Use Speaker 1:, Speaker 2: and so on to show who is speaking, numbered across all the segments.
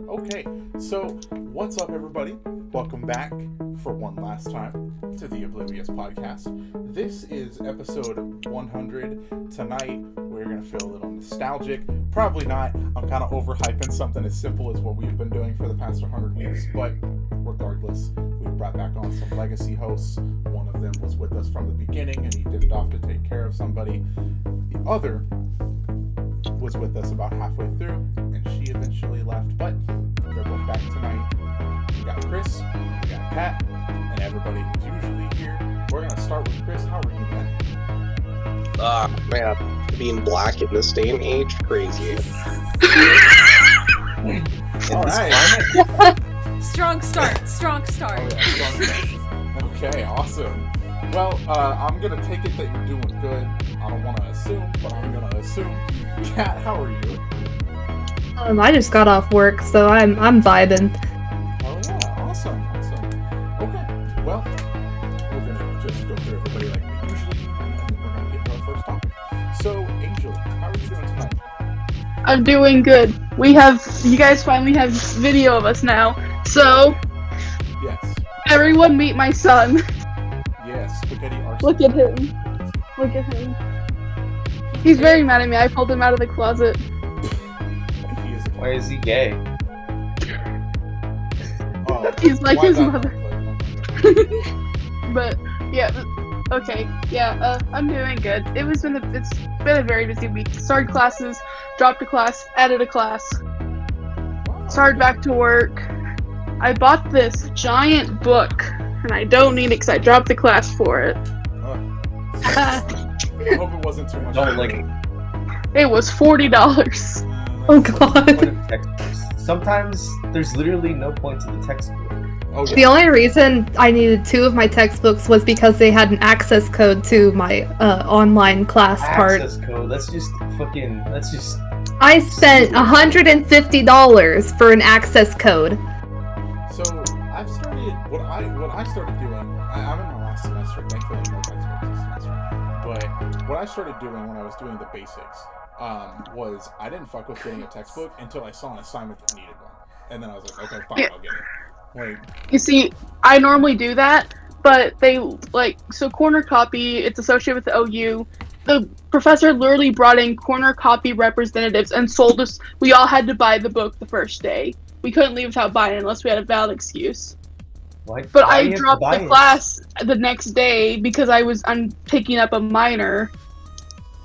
Speaker 1: Okay, so what's up, everybody? Welcome back for one last time to the Oblivious Podcast. This is episode 100. Tonight, we're going to feel a little nostalgic. Probably not. I'm kind of overhyping something as simple as what we've been doing for the past 100 weeks, but regardless, we've brought back on some legacy hosts. One of them was with us from the beginning, and he dipped off to take care of somebody. The other was with us about halfway through, and she eventually left, but they're both back tonight. We got Chris, we got Kat, and everybody who's usually here. We're gonna start with Chris. How are you, man?
Speaker 2: Man, being black in this day and age, crazy.
Speaker 1: Alright.
Speaker 3: Strong start.
Speaker 1: Oh, yeah, strong start. Okay, awesome. Well, I'm gonna take it that you're doing good. I don't want to assume, but I'm gonna assume. Kat, how are you?
Speaker 4: I just got off work, so I'm vibing.
Speaker 1: Oh yeah, awesome. Okay, well, we're gonna just go through everybody like we usually do, and then we're gonna get to our first topic. So, Angel, how are you doing tonight?
Speaker 5: I'm doing good. You guys finally have video of us now. So,
Speaker 1: Yes.
Speaker 5: everyone meet my son.
Speaker 1: Yes, spaghetti arson.
Speaker 5: Look at him. He's very mad at me. I pulled him out of the closet.
Speaker 1: He is a
Speaker 6: Why is he gay?
Speaker 1: Oh,
Speaker 5: He's like
Speaker 1: why
Speaker 5: his
Speaker 1: that
Speaker 5: mother.
Speaker 1: conflict? Oh my God.
Speaker 5: But, yeah. Okay. Yeah, I'm doing good. It's been a very busy week. Started classes, dropped a class, added a class, started back to work. I bought this giant book, and I don't need it because I dropped the class for it.
Speaker 1: I hope it wasn't too much.
Speaker 6: Don't like
Speaker 5: It was $40.
Speaker 4: Oh god.
Speaker 6: textbooks. Sometimes there's literally no point to the textbook.
Speaker 1: Oh, yeah.
Speaker 4: The only reason I needed 2 of my textbooks was because they had an access code to my online class part.
Speaker 6: Access code. That's just.
Speaker 4: I spent $150 for an access code.
Speaker 1: So I've started what I started doing. I'm in my last semester. Thankfully, no textbooks this semester. But what I started doing when I was doing the basics was I didn't fuck with getting a textbook until I saw an assignment that needed one, and then I was like, okay, fine,
Speaker 5: Yeah.
Speaker 1: I'll get it. Like,
Speaker 5: You see, I normally do that, but Corner Copy, it's associated with the OU. The professor literally brought in Corner Copy representatives and sold us. We all had to buy the book the first day. We couldn't leave without buying it unless we had a valid excuse. But I dropped the class the next day because I'm picking up a minor.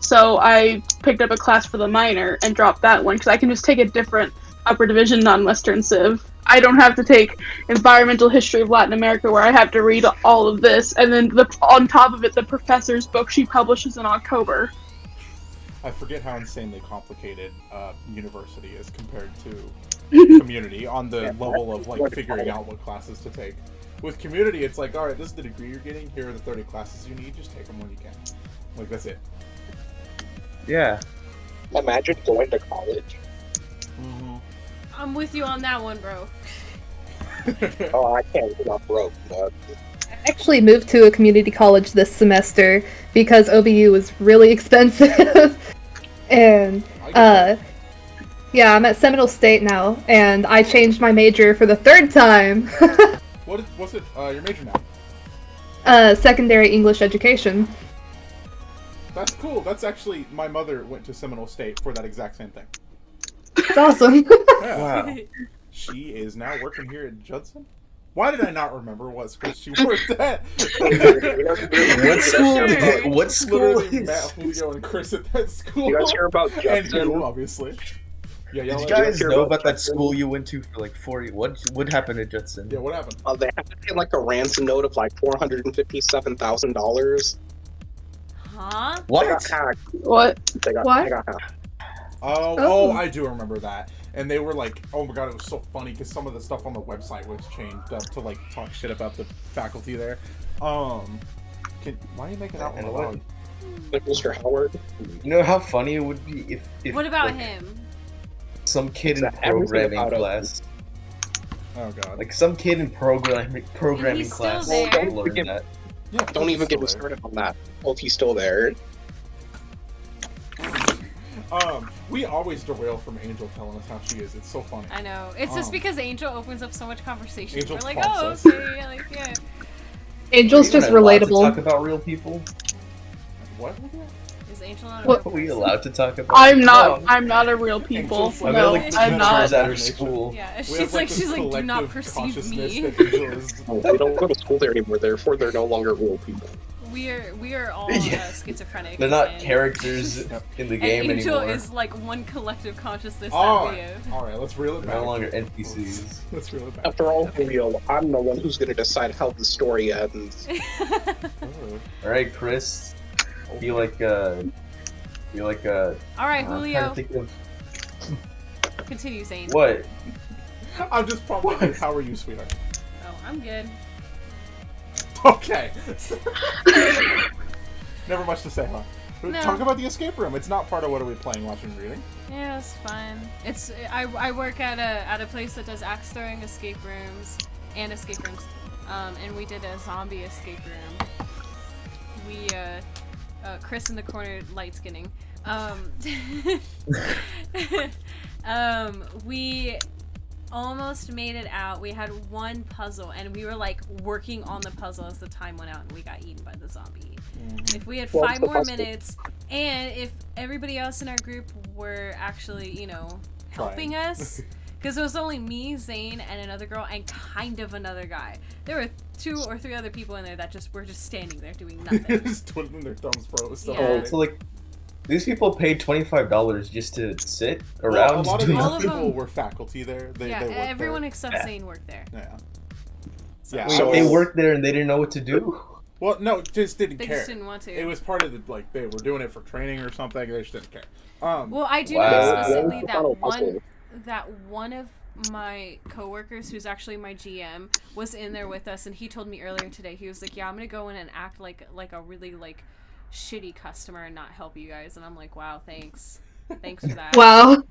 Speaker 5: So I picked up a class for the minor and dropped that one because I can just take a different upper division non-Western Civ. I don't have to take environmental history of Latin America where I have to read all of this, and then on top of it, the professor's book she publishes in October.
Speaker 1: I forget how insanely complicated university is compared to community on the level of like figuring out what classes to take. With community, it's like, all right, this is the degree you're getting. Here are the 30 classes you need. Just take them when you can. Like, that's it.
Speaker 6: Yeah.
Speaker 2: Imagine going to college.
Speaker 3: I'm with you on that one, bro.
Speaker 2: Oh, I can't. I'm not broke. But
Speaker 4: I actually moved to a community college this semester because OBU was really expensive. And yeah, I'm at Seminole State now, and I changed my major for the 3rd time.
Speaker 1: What's it? Your major now?
Speaker 4: Secondary English education.
Speaker 1: That's cool. That's actually, my mother went to Seminole State for that exact same thing.
Speaker 4: It's awesome.
Speaker 1: Yeah.
Speaker 6: Wow.
Speaker 1: She is now working here at Judson. Why did I not remember what school she worked at?
Speaker 6: What school? What school?
Speaker 1: Literally Matt, Julio, and Chris at that school.
Speaker 2: you guys hear about
Speaker 1: And
Speaker 2: Judson?
Speaker 1: you, obviously. Yeah,
Speaker 6: Did you
Speaker 1: yeah.
Speaker 6: guys know about that school you went to for like 40? What happened at Judson?
Speaker 1: Yeah, what happened?
Speaker 2: They had to pay like a ransom note of like $457,000.
Speaker 3: Huh?
Speaker 2: They got
Speaker 6: What?
Speaker 2: hacked.
Speaker 5: What?
Speaker 2: They got hacked.
Speaker 1: Oh, I do remember that. And they were like, oh my god, it was so funny because some of the stuff on the website was changed up to like talk shit about the faculty there. Why are you making out with a dog?
Speaker 2: Like Mr. Howard.
Speaker 6: You know how funny it would be if
Speaker 3: What about
Speaker 6: like,
Speaker 3: him?
Speaker 6: some kid in
Speaker 2: Everything
Speaker 6: programming
Speaker 2: about it.
Speaker 6: class,
Speaker 1: Oh god.
Speaker 6: like some kid in programming
Speaker 3: He's
Speaker 6: class
Speaker 3: still there.
Speaker 6: learned that.
Speaker 1: Yeah,
Speaker 2: Don't even get me
Speaker 1: still there.
Speaker 2: started on that. Well, if he's still there.
Speaker 1: We always derail from Angel telling us how she is. It's so funny.
Speaker 3: I know. It's just because Angel opens up so much conversation.
Speaker 1: Angel
Speaker 3: We're like,
Speaker 1: prompts
Speaker 3: oh,
Speaker 1: us.
Speaker 3: okay, like, yeah.
Speaker 4: Angel's just
Speaker 6: Are we allowed to
Speaker 4: relatable.
Speaker 6: talk about real people?
Speaker 1: What?
Speaker 3: Is Angel not a
Speaker 4: What-
Speaker 3: real
Speaker 6: Are we
Speaker 3: person?
Speaker 6: allowed to talk about?
Speaker 5: I'm not.
Speaker 6: No.
Speaker 5: I'm not a real people.
Speaker 1: Angel's
Speaker 6: I
Speaker 1: like-
Speaker 6: mean,
Speaker 5: No,
Speaker 6: like,
Speaker 5: I'm not.
Speaker 6: mentors at her
Speaker 1: Nation.
Speaker 6: school.
Speaker 3: Yeah,
Speaker 1: We
Speaker 3: she's
Speaker 1: have,
Speaker 3: like,
Speaker 1: this
Speaker 3: do not
Speaker 1: collective
Speaker 3: perceive
Speaker 1: consciousness
Speaker 3: me.
Speaker 1: that Angel is.
Speaker 2: They don't go to school there anymore. Therefore, they're no longer real people.
Speaker 3: We are all
Speaker 6: Yeah.
Speaker 3: schizophrenic.
Speaker 6: They're not
Speaker 3: and-
Speaker 6: characters in the game
Speaker 3: and Angel
Speaker 6: anymore.
Speaker 3: is like one collective consciousness
Speaker 1: All
Speaker 3: that we
Speaker 1: right,
Speaker 3: have.
Speaker 1: all right. Let's reel it
Speaker 6: They're
Speaker 1: back.
Speaker 6: no longer NPCs.
Speaker 1: Let's reel it back.
Speaker 2: After all, Julio, I'm the one who's going to decide how the story ends.
Speaker 1: Oh.
Speaker 6: All right, Chris. Feel like
Speaker 3: All right,
Speaker 6: I'm trying
Speaker 3: Julio,
Speaker 6: to think of
Speaker 3: continue saying.
Speaker 6: what.
Speaker 1: I'm just probably. How are you, sweetheart?
Speaker 3: Oh, I'm good.
Speaker 1: Okay. Never much to say, huh?
Speaker 3: No.
Speaker 1: Talk about the escape room. It's not part of what are we playing, watching, reading.
Speaker 3: Yeah, it's fine. It's I work at a place that does axe throwing escape rooms, and we did a zombie escape room. We Chris in the corner light skinning. We almost made it out. We had one puzzle, and we were like working on the puzzle as the time went out, and we got eaten by the zombie. If we had
Speaker 2: Well,
Speaker 3: 5
Speaker 2: the
Speaker 3: more
Speaker 2: puzzle-
Speaker 3: minutes, and if everybody else in our group were actually, helping
Speaker 1: Trying.
Speaker 3: us, because it was only me, Zane, and another girl, and kind of another guy. There were 2 or 3 other people in there that were just standing there doing nothing.
Speaker 1: Just twiddling their thumbs, bro. It was so
Speaker 3: Yeah.
Speaker 1: funny.
Speaker 6: So like, these people paid $25 just to sit
Speaker 1: Well,
Speaker 6: around.
Speaker 1: a lot of
Speaker 6: do
Speaker 1: these
Speaker 3: All of
Speaker 6: nothing.
Speaker 1: people
Speaker 3: them-
Speaker 1: were faculty there. They
Speaker 3: yeah,
Speaker 1: worked
Speaker 3: everyone
Speaker 1: there.
Speaker 3: except
Speaker 6: Yeah.
Speaker 3: Zane worked there.
Speaker 1: Yeah.
Speaker 3: So-
Speaker 1: Yeah.
Speaker 6: Wait,
Speaker 2: So-
Speaker 6: they worked there and they didn't know what to do.
Speaker 1: Well, no, just didn't
Speaker 3: They
Speaker 1: care.
Speaker 3: just didn't want to.
Speaker 1: It was part of the they were doing it for training or something. They just didn't care.
Speaker 3: Well, I do
Speaker 6: Wow.
Speaker 3: know explicitly
Speaker 2: Yeah.
Speaker 3: that one of my coworkers, who's actually my GM, was in there with us, and he told me earlier today. He was like, "Yeah, I'm gonna go in and act like a really shitty customer and not help you guys." And I'm like, "Wow, thanks
Speaker 4: Thanks
Speaker 3: for that."
Speaker 4: Wow.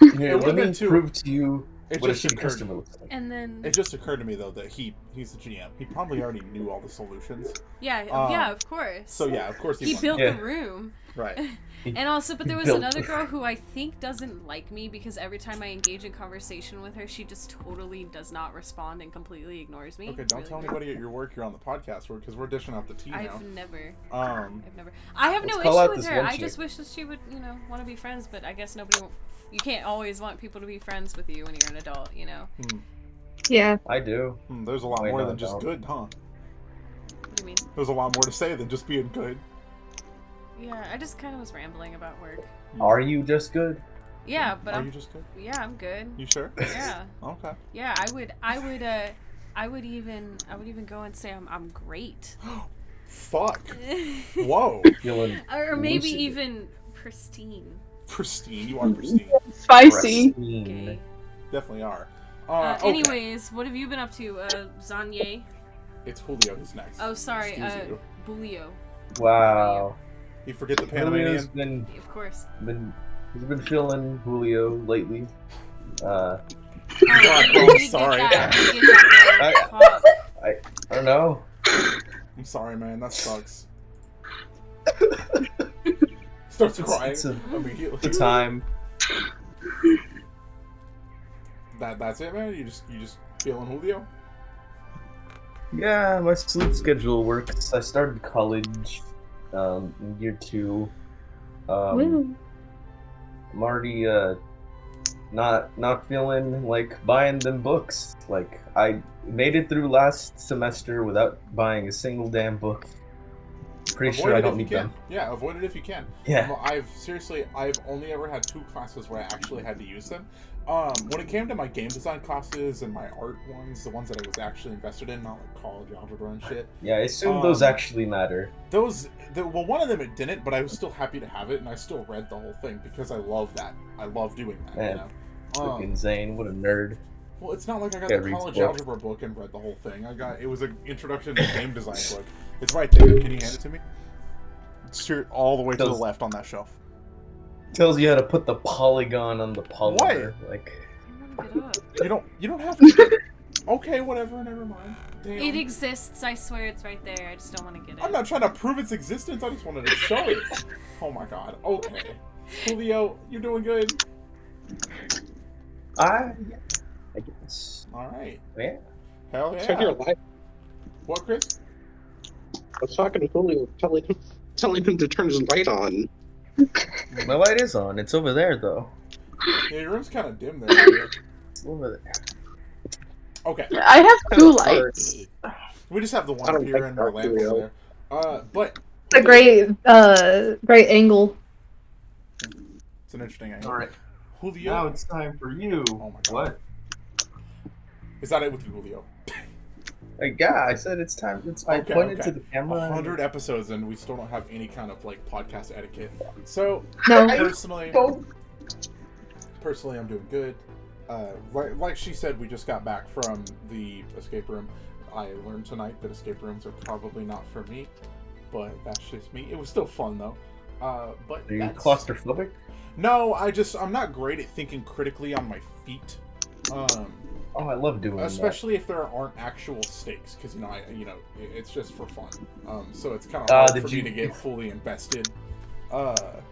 Speaker 6: Here,
Speaker 1: would've
Speaker 6: let me
Speaker 1: been too-
Speaker 6: prove to you
Speaker 1: It
Speaker 6: what a
Speaker 1: just
Speaker 6: shitty
Speaker 1: occurred-
Speaker 6: customer looks like.
Speaker 3: And then
Speaker 1: It just occurred to me though that he's the GM. He probably already knew all the solutions.
Speaker 3: yeah, of course.
Speaker 1: So yeah, of course
Speaker 3: He
Speaker 1: won.
Speaker 3: built
Speaker 6: Yeah.
Speaker 3: the room.
Speaker 1: Right.
Speaker 3: And also, but there was
Speaker 6: built-
Speaker 3: another girl who I think doesn't like me because every time I engage in conversation with her, she just totally does not respond and completely ignores me.
Speaker 1: Okay, don't
Speaker 3: Really
Speaker 1: tell
Speaker 3: weird.
Speaker 1: anybody at your work you're on the podcast because we're dishing out the tea now.
Speaker 3: I've never.
Speaker 1: Um,
Speaker 3: I have
Speaker 6: Let's
Speaker 3: no
Speaker 6: call out
Speaker 3: issue with
Speaker 6: this
Speaker 3: her.
Speaker 6: one
Speaker 3: I
Speaker 6: chick.
Speaker 3: just wish that she would, want to be friends. But I guess nobody. You can't always want people to be friends with you when you're an adult.
Speaker 4: Yeah.
Speaker 6: I do.
Speaker 1: there's a lot
Speaker 6: Wait,
Speaker 1: more
Speaker 6: no,
Speaker 1: than just
Speaker 6: don't.
Speaker 1: good, huh?
Speaker 3: What do you mean?
Speaker 1: There's a lot more to say than just being good.
Speaker 3: Yeah, I just kind of was rambling about work.
Speaker 6: Are you just good?
Speaker 3: Yeah, but
Speaker 1: Are
Speaker 3: I'm.
Speaker 1: you just good?
Speaker 3: Yeah, I'm good.
Speaker 1: You sure?
Speaker 3: Yeah,
Speaker 1: Okay.
Speaker 3: yeah. I would even go and say I'm great.
Speaker 1: Fuck. Whoa.
Speaker 6: Feeling
Speaker 3: Or maybe
Speaker 6: lucid.
Speaker 3: even pristine.
Speaker 1: Pristine. You are pristine.
Speaker 5: Spicy.
Speaker 6: pristine.
Speaker 3: Okay.
Speaker 1: Definitely are. Okay.
Speaker 3: Anyways, what have you been up to, Zanye?
Speaker 1: It's Julio who's next.
Speaker 3: Oh, sorry,
Speaker 1: Excuse you.
Speaker 3: Bulio.
Speaker 6: Wow.
Speaker 1: You forget the
Speaker 6: Julio's
Speaker 1: Panamanian?
Speaker 3: Of course.
Speaker 6: he's been feeling Julio lately.
Speaker 3: Oh,
Speaker 1: God,
Speaker 3: we
Speaker 1: I'm
Speaker 3: get
Speaker 1: sorry.
Speaker 3: that, we get that, bro. Fuck.
Speaker 6: I don't know.
Speaker 1: I'm sorry, man. That sucks. Starts crying
Speaker 6: It's a
Speaker 1: immediately.
Speaker 6: good time.
Speaker 1: That's it, man. You just feeling Julio?
Speaker 6: Yeah, my sleep schedule works. I started college in year 2.
Speaker 4: Woo.
Speaker 6: I'm already not feeling like buying them books. Like I made it through last semester without buying a single damn book. Pretty
Speaker 1: Avoid
Speaker 6: sure I
Speaker 1: it
Speaker 6: don't
Speaker 1: if you
Speaker 6: need
Speaker 1: can.
Speaker 6: them.
Speaker 1: Yeah, avoid it if you can.
Speaker 6: Yeah.
Speaker 1: I've only ever had 2 classes where I actually had to use them. When it came to my game design classes and my art ones, the ones that I was actually invested in, not like college algebra and shit.
Speaker 6: Yeah, I assume those actually matter.
Speaker 1: Well, one of them it didn't, but I was still happy to have it, and I still read the whole thing because I love that. I love doing that.
Speaker 6: Man.
Speaker 1: You know.
Speaker 6: Fucking Zane, what a nerd.
Speaker 1: Well, it's not like I got
Speaker 6: Yeah,
Speaker 1: the
Speaker 6: reads
Speaker 1: college
Speaker 6: books.
Speaker 1: algebra book and read the whole thing. It was an introduction to game design book. It's right there. Can you hand it to me? It's all the way to the
Speaker 6: Does-
Speaker 1: left on that shelf.
Speaker 6: Tells you how to put the polygon on the polymer. Like
Speaker 3: Get up.
Speaker 1: You don't have to. Okay, whatever. Never mind. Damn.
Speaker 3: It exists. I swear it's right there. I just don't want to get it.
Speaker 1: I'm not trying to prove its existence. I just wanted to show it. Oh my god. Okay. Julio, you doing good?
Speaker 6: I guess.
Speaker 1: All right.
Speaker 6: Yeah.
Speaker 1: Hell
Speaker 2: So you're
Speaker 1: yeah.
Speaker 2: alive.
Speaker 1: What, Chris?
Speaker 2: I was talking to Julio, telling him to turn his light on.
Speaker 6: My light is on. It's over there, though.
Speaker 1: Yeah, your room's kind of dim there. Julio.
Speaker 6: It's over there.
Speaker 1: Okay.
Speaker 5: Yeah, I have two lights.
Speaker 1: We just have the
Speaker 2: I
Speaker 1: one
Speaker 2: don't
Speaker 1: up here
Speaker 2: like
Speaker 1: and our
Speaker 2: dark
Speaker 1: lamp over
Speaker 2: Julio.
Speaker 1: there. But
Speaker 4: It's a great angle.
Speaker 1: it's an interesting angle.
Speaker 6: All right.
Speaker 1: Julio,
Speaker 6: Now it's time for you.
Speaker 1: Oh my God.
Speaker 6: What?
Speaker 1: is that it with you, Julio?
Speaker 6: Yeah, I said it's time. I
Speaker 1: Okay,
Speaker 6: pointed
Speaker 1: okay.
Speaker 6: to the camera.
Speaker 1: 100 episodes and we still don't have any kind of like podcast etiquette. So
Speaker 4: No.
Speaker 1: personally, I'm doing good. Like she said, we just got back from the escape room. I learned tonight that escape rooms are probably not for me, but that's just me. It was still fun though. But
Speaker 6: Are you
Speaker 1: that's...
Speaker 6: claustrophobic?
Speaker 1: No, I'm not great at thinking critically on my feet.
Speaker 6: Oh, I love doing
Speaker 1: Especially if there aren't actual stakes, because it's just for fun. So it's kind of hard
Speaker 6: did
Speaker 1: for me
Speaker 6: you-
Speaker 1: to get fully invested.
Speaker 6: that.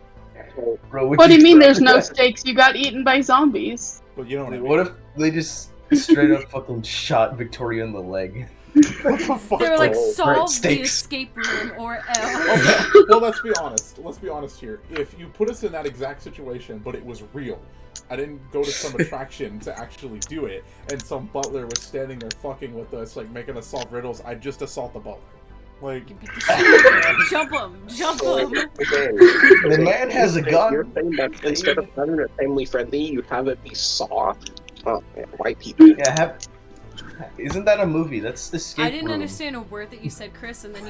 Speaker 6: Bro,
Speaker 5: What do you mean there's no stakes? You got eaten by zombies.
Speaker 1: But you know what I mean.
Speaker 6: What if they just straight up fucking shot Victoria in the leg?
Speaker 1: What the fuck?
Speaker 3: They were like,
Speaker 2: Oh,
Speaker 3: solve the
Speaker 6: stakes.
Speaker 3: escape room or
Speaker 1: Okay,
Speaker 3: else.
Speaker 1: well, let's be honest. Let's be honest here. If you put us in that exact situation, but it was real, I didn't go to some attraction to actually do it, and some butler was standing there fucking with us, like making us solve riddles, I'd just assault the butler. Like,
Speaker 3: Jump him! Jump
Speaker 2: So,
Speaker 3: him!
Speaker 6: The man has a gun.
Speaker 2: You're saying that instead of having it family friendly, you have it be Saw. Oh man, white people.
Speaker 6: Yeah, isn't that a movie? That's the escape
Speaker 3: I didn't
Speaker 6: room.
Speaker 3: understand a word that you said, Chris, and then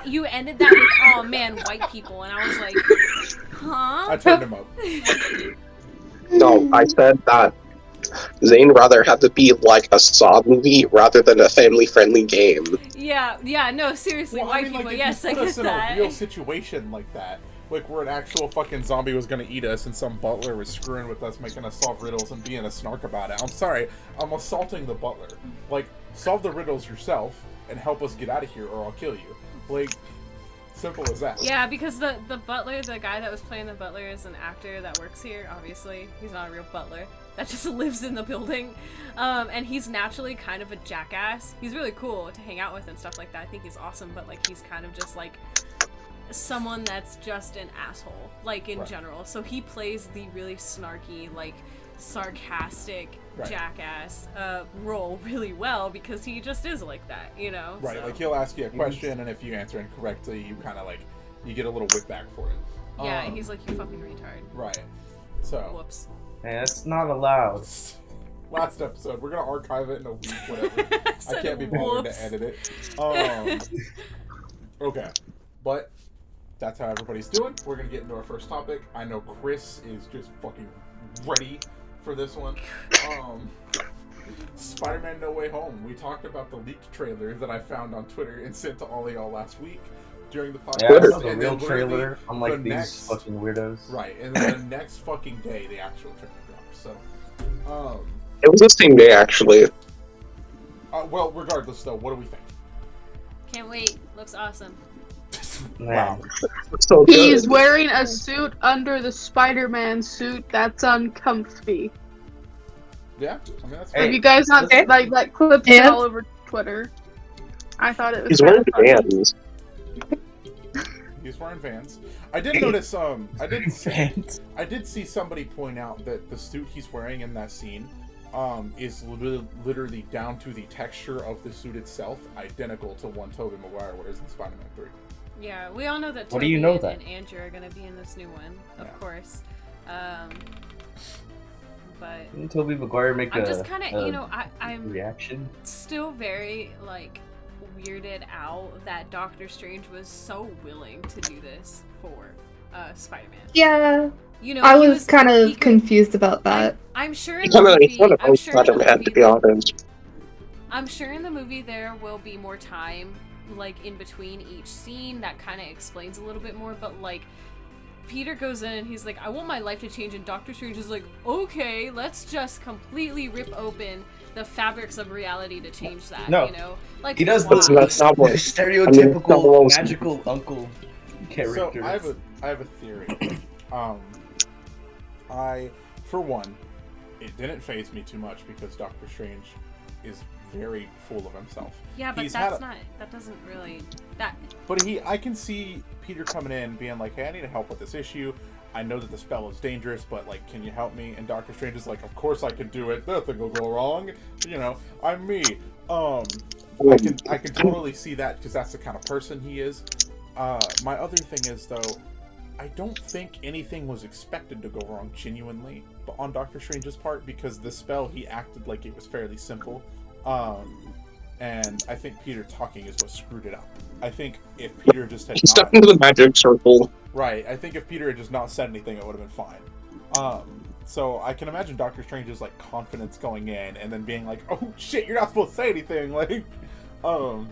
Speaker 3: you ended that with, "Oh man, white people," and I was like,
Speaker 1: I
Speaker 3: "Huh?"
Speaker 1: turned him up.
Speaker 2: No, I said that Zane rather had to be like a Saw movie rather than a family friendly game.
Speaker 3: Yeah, no, seriously,
Speaker 1: Well,
Speaker 3: white
Speaker 1: I mean,
Speaker 3: people,
Speaker 1: like, if
Speaker 3: yes,
Speaker 1: you
Speaker 3: I
Speaker 1: put
Speaker 3: get
Speaker 1: us in
Speaker 3: that.
Speaker 1: a real situation like that, like where an actual fucking zombie was gonna eat us and some butler was screwing with us, making us solve riddles and being a snark about it. I'm sorry, I'm assaulting the butler. Like, solve the riddles yourself and help us get out of here or I'll kill you. Like, simple as that.
Speaker 3: Yeah, because the butler, the guy that was playing the butler is an actor that works here, obviously. He's not a real butler. That just lives in the building. And he's naturally kind of a jackass. He's really cool to hang out with and stuff like that. I think he's awesome, but like he's kind of just like someone that's just an asshole, like in
Speaker 1: Right.
Speaker 3: general. So he plays the really snarky, like sarcastic
Speaker 1: Right.
Speaker 3: jackass role really well because he just is like that, you know?
Speaker 1: Right,
Speaker 3: So-
Speaker 1: like he'll ask you a question and if you answer incorrectly, you kind of like, you get a little whip back for it.
Speaker 3: Yeah, and he's like, "You fucking retard."
Speaker 1: Right. So,
Speaker 3: Whoops.
Speaker 6: Man, that's not allowed.
Speaker 1: last episode, we're gonna archive it in a week, whatever. I
Speaker 3: Said
Speaker 1: can't be bothered
Speaker 3: whoops.
Speaker 1: to edit it. Okay, but that's how everybody's doing. We're gonna get into our first topic. I know Chris is just fucking ready for this one. Spider-Man No Way Home. We talked about the leaked trailer that I found on Twitter and sent to all of y'all last week during the podcast.
Speaker 6: Yeah, it's the
Speaker 1: And
Speaker 6: real
Speaker 1: then literally
Speaker 6: trailer, unlike
Speaker 1: the
Speaker 6: these
Speaker 1: next-
Speaker 6: fucking weirdos.
Speaker 1: Right, and then the next fucking day, the actual trailer dropped. So,
Speaker 2: It was the same day actually.
Speaker 1: well, regardless though, what do we think?
Speaker 3: Can't wait. Looks awesome.
Speaker 6: Man.
Speaker 2: So good.
Speaker 5: He's wearing a suit under the Spider-Man suit that's uncomfy.
Speaker 1: Yeah, I mean that's
Speaker 6: Hey,
Speaker 5: Have you guys not
Speaker 6: okay.
Speaker 5: like that clip
Speaker 4: Yeah.
Speaker 5: all over Twitter? I thought it was.
Speaker 2: He's wearing
Speaker 5: kinda funny.
Speaker 2: Vans.
Speaker 1: He's wearing Vans. I did notice. I did
Speaker 6: Fans.
Speaker 1: see somebody point out that the suit he's wearing in that scene, is literally down to the texture of the suit itself, identical to one Tobey Maguire wears in Spider-Man 3.
Speaker 3: Yeah, we all know that
Speaker 6: What
Speaker 3: Toby
Speaker 6: do you know
Speaker 3: and,
Speaker 6: that?
Speaker 3: and Andrew are gonna be in this new one, of
Speaker 1: Yeah.
Speaker 3: course. But
Speaker 6: Didn't Tobey Maguire make
Speaker 3: I'm
Speaker 6: a,
Speaker 3: just kind of,
Speaker 6: a
Speaker 3: you know, I'm
Speaker 6: reaction?
Speaker 3: still very like weirded out that Doctor Strange was so willing to do this for Spider-Man.
Speaker 4: Yeah,
Speaker 3: You know,
Speaker 4: I
Speaker 3: he
Speaker 4: was kind
Speaker 3: he
Speaker 4: of
Speaker 3: could-
Speaker 4: confused about that.
Speaker 3: I'm sure in
Speaker 2: He's
Speaker 3: the
Speaker 2: kind of
Speaker 3: movie, I'm sure in the
Speaker 2: Spider-Man, to
Speaker 3: movie
Speaker 2: be honest.
Speaker 3: I'm sure in the movie there will be more time, like, in between each scene that kind of explains a little bit more, but, like, Peter goes in and he's like, "I want my life to change," and Doctor Strange is like, "Okay, let's just completely rip open the fabrics of reality to change that,"
Speaker 6: No.
Speaker 3: you know? Like,
Speaker 6: He does
Speaker 3: why?
Speaker 6: the
Speaker 2: That's not what-
Speaker 6: stereotypical
Speaker 2: I mean,
Speaker 6: magical uncle character.
Speaker 1: So I have a theory. For one, it didn't faze me too much because Doctor Strange is very full of himself.
Speaker 3: Yeah, but that doesn't really,
Speaker 1: But I can see Peter coming in being like, hey, I need help with this issue. I know that the spell is dangerous, but, like, can you help me? And Doctor Strange is like, of course I can do it. Nothing will go wrong. You know, I'm me. I can totally see that because that's the kind of person he is. My other thing is, though, I don't think anything was expected to go wrong genuinely on Doctor Strange's part because the spell, he acted like it was fairly simple. And I think Peter talking is what screwed it up. I think if Peter just had
Speaker 2: He stepped into the magic circle.
Speaker 1: Right, I think if Peter had just not said anything, it would have been fine. So I can imagine Doctor Strange's, like, confidence going in and then being like, oh shit, you're not supposed to say anything, like, so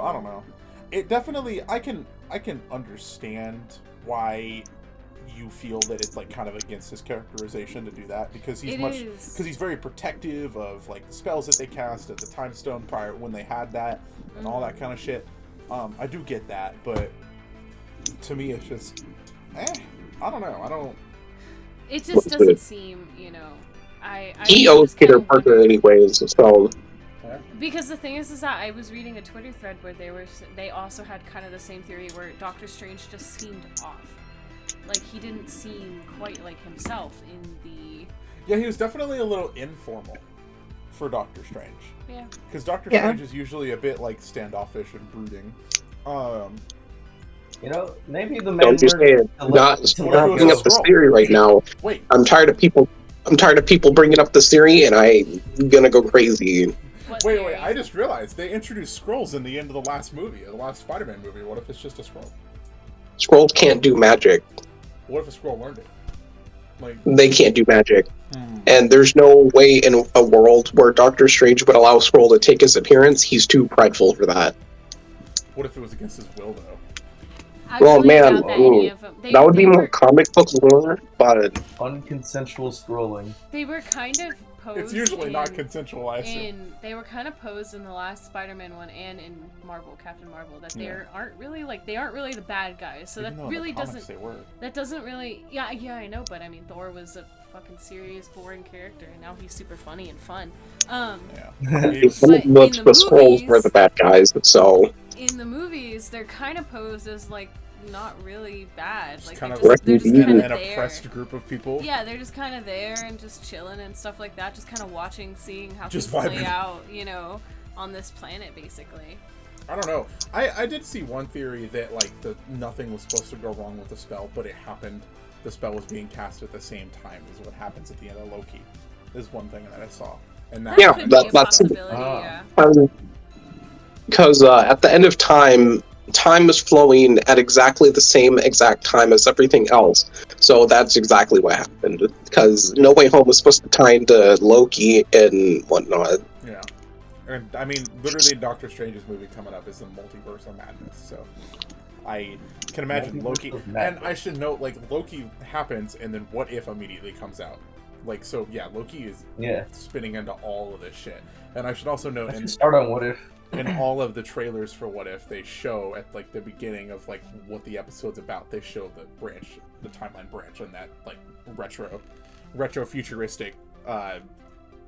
Speaker 1: I don't know. It definitely, I can understand why you feel that it's, like, kind of against his characterization to do that because he's very protective of, like, the spells that they cast at the Time Stone prior when they had that and all that kind of shit. I do get that, but to me it's just I don't know.
Speaker 3: It just doesn't seem, you know,
Speaker 2: He owes Peter Parker anyways, so
Speaker 3: because the thing is that I was reading a Twitter thread where they also had kind of the same theory where Doctor Strange just seemed off. Like, he didn't seem quite like himself in the...
Speaker 1: Yeah, he was definitely a little informal for Doctor Strange.
Speaker 3: Yeah.
Speaker 1: Because Doctor Strange is usually a bit, like, standoffish and brooding.
Speaker 6: You know, maybe the man...
Speaker 2: Don't you say it. Not bringing up this theory right now.
Speaker 1: Wait.
Speaker 2: I'm tired of people bringing up this theory, and I'm gonna go crazy.
Speaker 1: Wait, I just realized they introduced Skrulls in the end of the last movie, the last Spider-Man movie. What if it's just a Skrull?
Speaker 2: Skrulls can't do magic.
Speaker 1: What if a Skrull learned it? Like,
Speaker 2: they can't do magic. And there's no way in a world where Doctor Strange would allow Skrull to take his appearance. He's too prideful for that.
Speaker 1: What if it was against his will, though?
Speaker 2: Well, man, that would be more comic book lore, but...
Speaker 6: Unconsensual scrolling.
Speaker 3: They were kind of posed...
Speaker 1: It's usually not consensual, I assume.
Speaker 3: They were kind of posed in the last Spider-Man one and in Captain Marvel, that they aren't really the bad guys. So
Speaker 1: Even
Speaker 3: that
Speaker 1: though
Speaker 3: really
Speaker 1: in the comics
Speaker 3: doesn't...
Speaker 1: They were.
Speaker 3: That doesn't really... Yeah, I know, but I mean, Thor was a fucking serious, boring character, and now he's super funny and fun.
Speaker 1: Yeah.
Speaker 2: Look, the Skrulls were the bad guys, so...
Speaker 3: In the movies, they're kind of posed as, like, not really bad.
Speaker 1: Just
Speaker 3: like
Speaker 1: kind of
Speaker 3: they're just kind of
Speaker 1: an oppressed group of people.
Speaker 3: Yeah, they're just kind of there and just chilling and stuff like that. Just kind of watching, seeing how
Speaker 1: just
Speaker 3: things
Speaker 1: vibing.
Speaker 3: play out, you know, on this planet, basically.
Speaker 1: I don't know. I did see one theory that, like, nothing was supposed to go wrong with the spell, but it happened. The spell was being cast at the same time as what happens at the end of Loki. Is one thing that I saw. And that
Speaker 3: could be a possibility, yeah.
Speaker 2: Because at the end of time is flowing at exactly the same exact time as everything else. So that's exactly what happened. Because No Way Home was supposed to tie into Loki and whatnot.
Speaker 1: Yeah. And, I mean, literally Doctor Strange's movie coming up is the Multiverse of Madness, so... I can imagine Loki... And I should note, like, Loki happens, and then What If immediately comes out. Like, so, yeah, Loki is spinning into all of this shit. And I should also note...
Speaker 6: start on What If.
Speaker 1: In all of the trailers for What If, they show at, like, the beginning of, like, what the episode's about, they show the timeline branch on that, like, retro-futuristic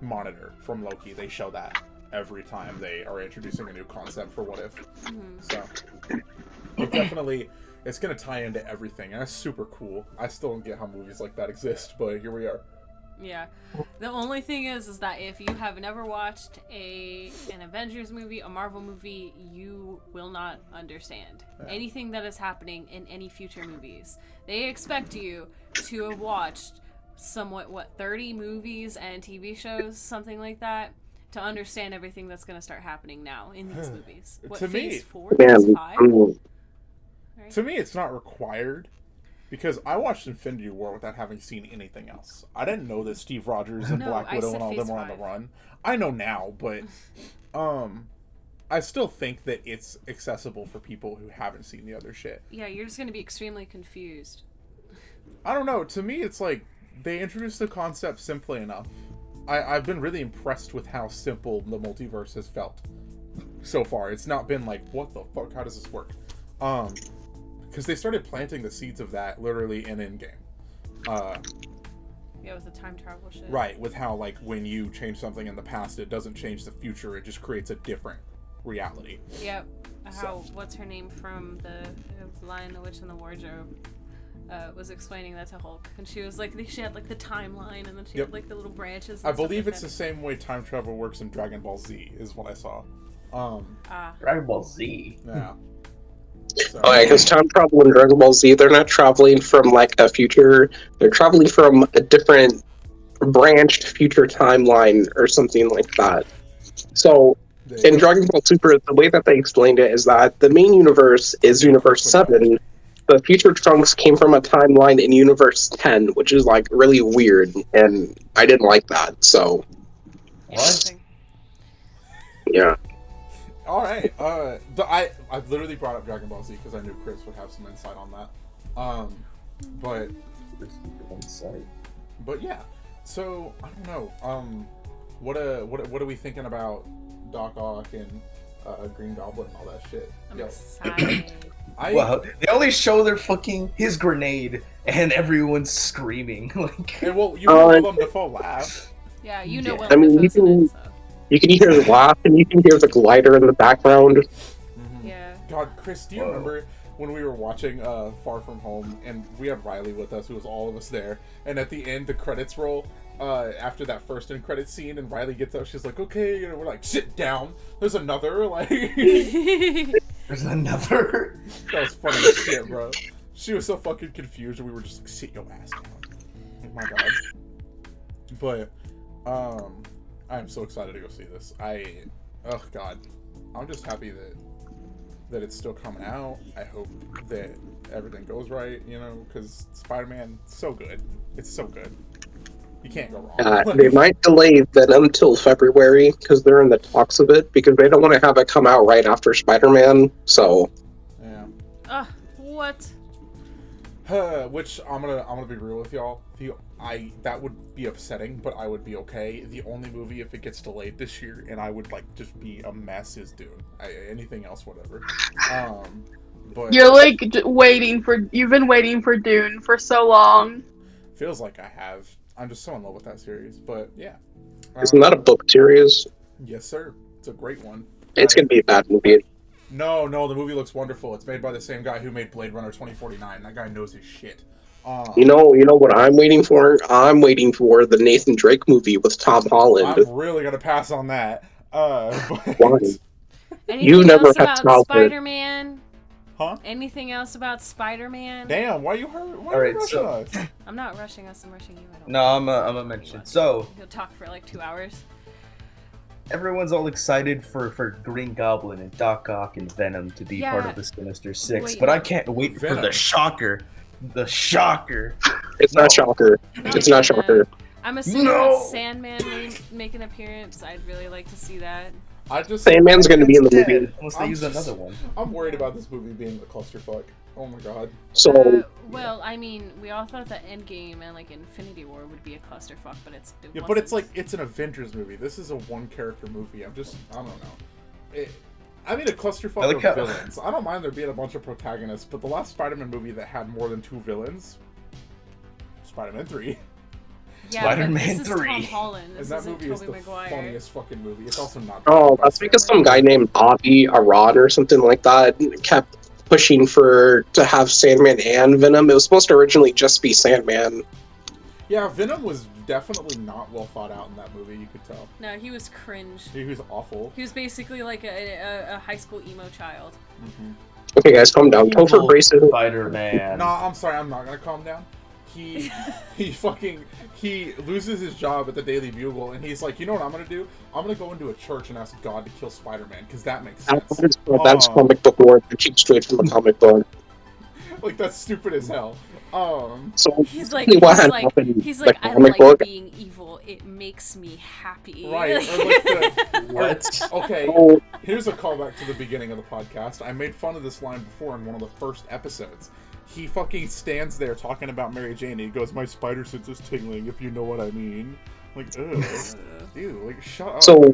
Speaker 1: monitor from Loki. They show that every time they are introducing a new concept for What If. So, it definitely, it's going to tie into everything, and that's super cool. I still don't get how movies like that exist, but here we are.
Speaker 3: Yeah. The only thing is that if you have never watched an Avengers movie, a Marvel movie, you will not understand anything that is happening in any future movies. They expect you to have watched 30 movies and TV shows, something like that, to understand everything that's going to start happening now in these movies. What,
Speaker 1: to
Speaker 3: phase
Speaker 1: me,
Speaker 3: 4? Phase 5? Right?
Speaker 1: To me, it's not required. Because I watched Infinity War without having seen anything else. I didn't know that Steve Rogers and Black Widow and all them were on the run. I know now, but I still think that it's accessible for people who haven't seen the other shit.
Speaker 3: Yeah, you're just going to be extremely confused.
Speaker 1: I don't know. To me, it's like they introduced the concept simply enough. I've been really impressed with how simple the multiverse has felt so far. It's not been like, what the fuck? How does this work? Because they started planting the seeds of that literally in Endgame.
Speaker 3: Yeah, with the time travel shit.
Speaker 1: Right, with how like when you change something in the past, it doesn't change the future; it just creates a different reality.
Speaker 3: Yep. How what's her name from the Lion, the Witch, and the Wardrobe was explaining that to Hulk, and she was like, she had like the timeline, and then she had like the little branches. And
Speaker 1: I
Speaker 3: stuff
Speaker 1: believe
Speaker 3: like
Speaker 1: it's
Speaker 3: that.
Speaker 1: the same way time travel works in Dragon Ball Z, is what I saw.
Speaker 6: Dragon Ball Z.
Speaker 1: Yeah. So,
Speaker 2: Oh yeah, because time travel in Dragon Ball Z, they're not traveling from like a future; they're traveling from a different branched future timeline or something like that. So in Dragon Ball Super, the way that they explained it is that the main universe is Universe 7. The future Trunks came from a timeline in Universe 10, which is like really weird, and I didn't like that. So
Speaker 3: Interesting.
Speaker 2: yeah.
Speaker 1: all right. I literally brought up Dragon Ball Z because I knew Chris would have some insight on that. But yeah. So I don't know. What are we thinking about Doc Ock and Green Goblin and all that shit?
Speaker 3: I'm
Speaker 1: Yo,
Speaker 3: excited.
Speaker 6: Well, they only show their his grenade, and everyone's screaming. Like,
Speaker 1: and well, you know Willem Dafoe laugh.
Speaker 3: Yeah, you know
Speaker 6: Yeah.
Speaker 3: what
Speaker 2: I mean, you can-
Speaker 3: so.
Speaker 2: You can hear the laugh, and you can hear the glider in the background.
Speaker 3: Yeah.
Speaker 1: God, Chris, do you
Speaker 6: Whoa.
Speaker 1: remember when we were watching Far From Home, and we had Riley with us, who was all of us there, and at the end, the credits roll, after that first end credit scene, and Riley gets up, she's like, okay, you know, we're like, sit down, there's another, like,
Speaker 6: there's another.
Speaker 1: that was funny as shit, bro. She was so fucking confused, and we were just like, sit your ass down. Oh my god. But, I'm so excited to go see this. Oh god. I'm just happy that it's still coming out. I hope that everything goes right, you know, because Spider-Man, so good. It's so good. You can't go wrong.
Speaker 2: They might delay Venom till February because they're in the talks of it because they don't want to have it come out right after Spider-Man. So
Speaker 1: Yeah.
Speaker 3: What?
Speaker 1: Which I'm gonna be real with y'all. That would be upsetting, but I would be okay. The only movie if it gets delayed this year and I would like just be a mess is Dune. Anything else, whatever. But
Speaker 5: You're like you've been waiting for Dune for so long.
Speaker 1: feels like I have. I'm just so in love with that series. But yeah,
Speaker 2: isn't that a book series?
Speaker 1: Yes, sir. It's a great one.
Speaker 2: It's gonna be a bad movie.
Speaker 1: No, the movie looks wonderful. It's made by the same guy who made Blade Runner 2049. That guy knows his shit.
Speaker 2: You know what I'm waiting for? I'm waiting for the Nathan Drake movie with Tom Holland.
Speaker 1: I'm really gonna pass on that. But...
Speaker 2: Why?
Speaker 3: Anything
Speaker 2: You never
Speaker 3: else
Speaker 2: had
Speaker 3: about
Speaker 2: childhood.
Speaker 3: Spider-Man?
Speaker 1: Huh?
Speaker 3: Anything else about Spider-Man?
Speaker 1: Damn, why you hurt? Why
Speaker 6: Alright,
Speaker 1: you rushing
Speaker 6: so-
Speaker 1: us?
Speaker 3: I'm not rushing us. I'm rushing you. I don't.
Speaker 6: No, I'm a mention. So
Speaker 3: You'll talk for like 2 hours.
Speaker 6: everyone's all excited for Green Goblin and Doc Ock and Venom to be part
Speaker 3: Yeah.
Speaker 6: of the Sinister Six,
Speaker 3: Wait.
Speaker 6: but I can't wait for
Speaker 1: Venom.
Speaker 6: the shocker. The shocker.
Speaker 2: It's
Speaker 6: No.
Speaker 2: not Shocker. It's not Shocker.
Speaker 3: I'm assuming
Speaker 6: No!
Speaker 3: that Sandman may make an appearance. I'd really like to see that.
Speaker 1: I just
Speaker 2: Sandman's gonna be in the
Speaker 6: Dead,
Speaker 2: movie.
Speaker 6: unless they
Speaker 1: I'm
Speaker 6: use
Speaker 1: just-
Speaker 6: another one.
Speaker 1: I'm worried about this movie being a clusterfuck. Oh my god.
Speaker 2: So
Speaker 3: Well, I mean, we all thought that Endgame and like Infinity War would be a clusterfuck, but it
Speaker 1: Yeah,
Speaker 3: wasn't.
Speaker 1: but it's like it's an Avengers movie. This is a one character movie. I don't know. I mean, a clusterfuck
Speaker 6: I like
Speaker 1: of
Speaker 6: how-
Speaker 1: villains. I don't mind there being a bunch of protagonists, but the last Spider-Man movie that had more than 2 villains, Spider-Man 3,
Speaker 3: yeah,
Speaker 6: Spider-Man
Speaker 3: but this is
Speaker 6: 3.
Speaker 3: Tom Holland.
Speaker 1: and
Speaker 3: This
Speaker 1: that
Speaker 3: isn't
Speaker 1: movie is
Speaker 3: Tobey
Speaker 1: the
Speaker 3: Maguire.
Speaker 1: funniest fucking movie. It's also not.
Speaker 2: oh,
Speaker 1: directed by
Speaker 2: that's because
Speaker 1: Sam
Speaker 2: some guy
Speaker 1: Raimi.
Speaker 2: named Bobby Arad or something like that kept pushing to have Sandman and Venom. It was supposed to originally just be Sandman.
Speaker 1: Yeah, Venom was definitely not well thought out in that movie. You could tell.
Speaker 3: No, he was cringe.
Speaker 1: He was awful.
Speaker 3: He was basically like a high school emo child.
Speaker 2: Okay, guys, calm down. Topher Grace isn't.
Speaker 6: Spider-Man.
Speaker 1: No, I'm sorry. I'm not gonna calm down. He loses his job at the Daily Bugle, and he's like, you know what I'm gonna do? I'm gonna go into a church and ask God to kill Spider-Man because that makes sense.
Speaker 2: That's comic book lore. It keeps straight from the comic book.
Speaker 1: Like that's stupid as hell.
Speaker 2: So
Speaker 3: He's like,
Speaker 2: basically what
Speaker 3: he's
Speaker 2: had
Speaker 3: like,
Speaker 2: happened,
Speaker 3: he's
Speaker 2: the
Speaker 3: like, I
Speaker 2: comic
Speaker 3: like
Speaker 2: book.
Speaker 3: being evil. It makes me happy.
Speaker 1: Right. Or like the,
Speaker 6: What?
Speaker 1: okay.
Speaker 2: So,
Speaker 1: Here's a callback to the beginning of the podcast. I made fun of this line before in one of the first episodes. He fucking stands there talking about Mary Jane, and he goes, "My spider sense is tingling, if you know what I mean." Like, ugh. Ew, like, shut up.
Speaker 2: so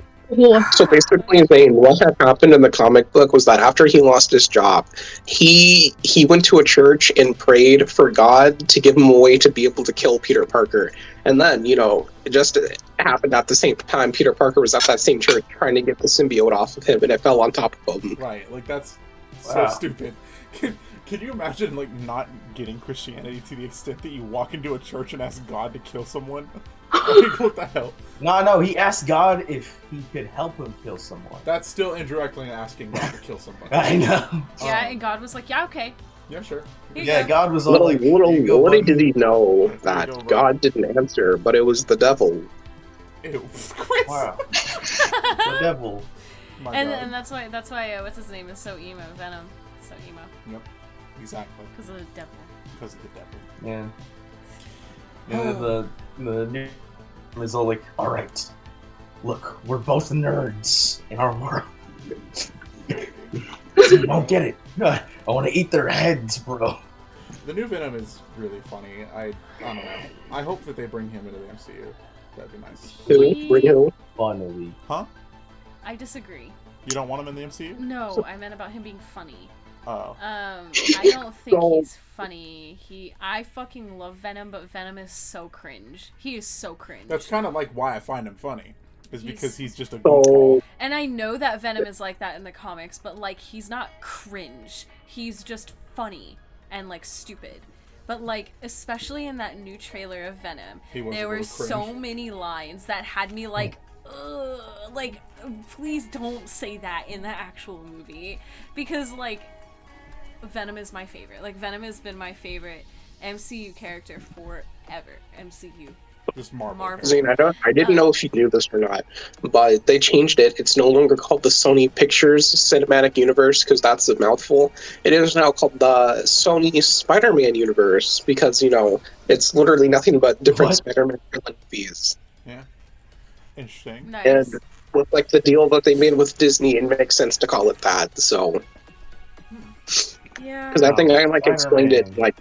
Speaker 2: So basically, Zane, what had happened in the comic book was that after he lost his job, he went to a church and prayed for God to give him a way to be able to kill Peter Parker. And then, it just happened at the same time Peter Parker was at that same church trying to get the symbiote off of him, and it fell on top of him.
Speaker 1: Right, like that's so
Speaker 6: Wow.
Speaker 1: stupid. Can you imagine like not getting Christianity to the extent that you walk into a church and ask God to kill someone? Like, what the hell?
Speaker 6: No, he asked God if he could help him kill someone.
Speaker 1: That's still indirectly asking God to kill somebody.
Speaker 6: I know.
Speaker 3: Yeah, and God was like, yeah, okay.
Speaker 1: Yeah, sure.
Speaker 3: Here you
Speaker 6: Yeah,
Speaker 3: go.
Speaker 6: God was all like, "Here you go,
Speaker 2: Little
Speaker 6: buddy."
Speaker 2: did he know
Speaker 1: There you
Speaker 2: that
Speaker 1: go, bud.
Speaker 2: God didn't answer, but it was the devil.
Speaker 1: Ew, Chris.
Speaker 6: Wow. The devil.
Speaker 1: My
Speaker 3: And
Speaker 1: God.
Speaker 3: and that's why what's his name is so emo, Venom, so emo
Speaker 1: Yep, exactly.
Speaker 3: because of the devil.
Speaker 1: Because of the devil.
Speaker 6: Yeah. And then the new is all like, all right, look, we're both nerds in our world. You don't get it. I want to eat their heads, bro.
Speaker 1: The new Venom is really funny. I don't know. I hope that they bring him into the MCU. That'd be nice.
Speaker 2: Who? Bring who?
Speaker 6: Finally.
Speaker 1: Huh?
Speaker 3: I disagree.
Speaker 1: You don't want him in the MCU?
Speaker 3: No, I meant about him being funny.
Speaker 1: Oh.
Speaker 3: I don't think
Speaker 2: So-
Speaker 3: he's funny. I fucking love Venom, but Venom is so cringe. He is so cringe.
Speaker 1: That's kind of like why I find him funny. Is
Speaker 3: He's-
Speaker 1: because he's just a
Speaker 2: So,
Speaker 1: goofball.
Speaker 3: And I know that Venom is like that in the comics, but like he's not cringe. He's just funny and like stupid. But like especially in that new trailer of Venom,
Speaker 1: He was a
Speaker 3: there were
Speaker 1: little cringe.
Speaker 3: so many lines that had me like, ugh, like please don't say that in the actual movie because like Venom is my favorite. Like Venom has been my favorite MCU character forever. MCU.
Speaker 1: Just Marvel.
Speaker 3: Marvel.
Speaker 2: Zane, I didn't know if you knew this or not, but they changed it. It's no longer called the Sony Pictures Cinematic Universe because that's a mouthful. It is now called the Sony Spider-Man Universe because, it's literally nothing but different
Speaker 6: What?
Speaker 2: Spider-Man movies.
Speaker 1: Interesting.
Speaker 3: Nice.
Speaker 2: And with like the deal that they made with Disney, it makes sense to call it that. So,
Speaker 3: Yeah.
Speaker 2: because I think I explained it
Speaker 6: Spider-Man.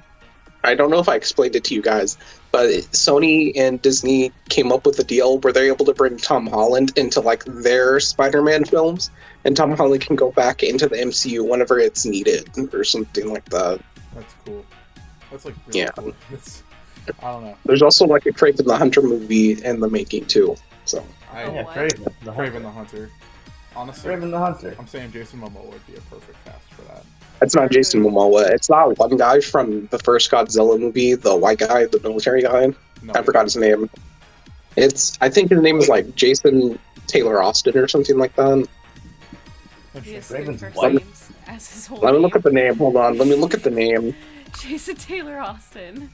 Speaker 2: I don't know if I explained it to you guys, but Sony and Disney came up with a deal where they're able to bring Tom Holland into like their Spider-Man films, and Tom Holland can go back into the MCU whenever it's needed or something like that.
Speaker 1: That's cool. That's like really
Speaker 2: Yeah.
Speaker 1: cool. It's, I don't know.
Speaker 2: There's also like a Craven the Hunter movie in the making too. So
Speaker 1: I
Speaker 3: Oh,
Speaker 6: Yeah,
Speaker 3: what?
Speaker 6: Craven. The
Speaker 1: Craven the
Speaker 6: Hunter.
Speaker 1: Hunter. Honestly,
Speaker 6: Craven the Hunter.
Speaker 1: I'm saying Jason Momoa would be a perfect cast for that.
Speaker 2: it's not Jason Momoa. It's that one guy from the first Godzilla movie, the white guy, the military guy.
Speaker 1: No,
Speaker 2: I forgot his name. I think his name is like Jason Taylor Austin or something like that.
Speaker 3: He has
Speaker 1: Interesting.
Speaker 3: three
Speaker 6: Raven's
Speaker 3: first
Speaker 6: white.
Speaker 3: names as his whole
Speaker 2: Let me
Speaker 3: name.
Speaker 2: look at the name. Hold on. Let me look at the name.
Speaker 3: Jason Taylor Austin.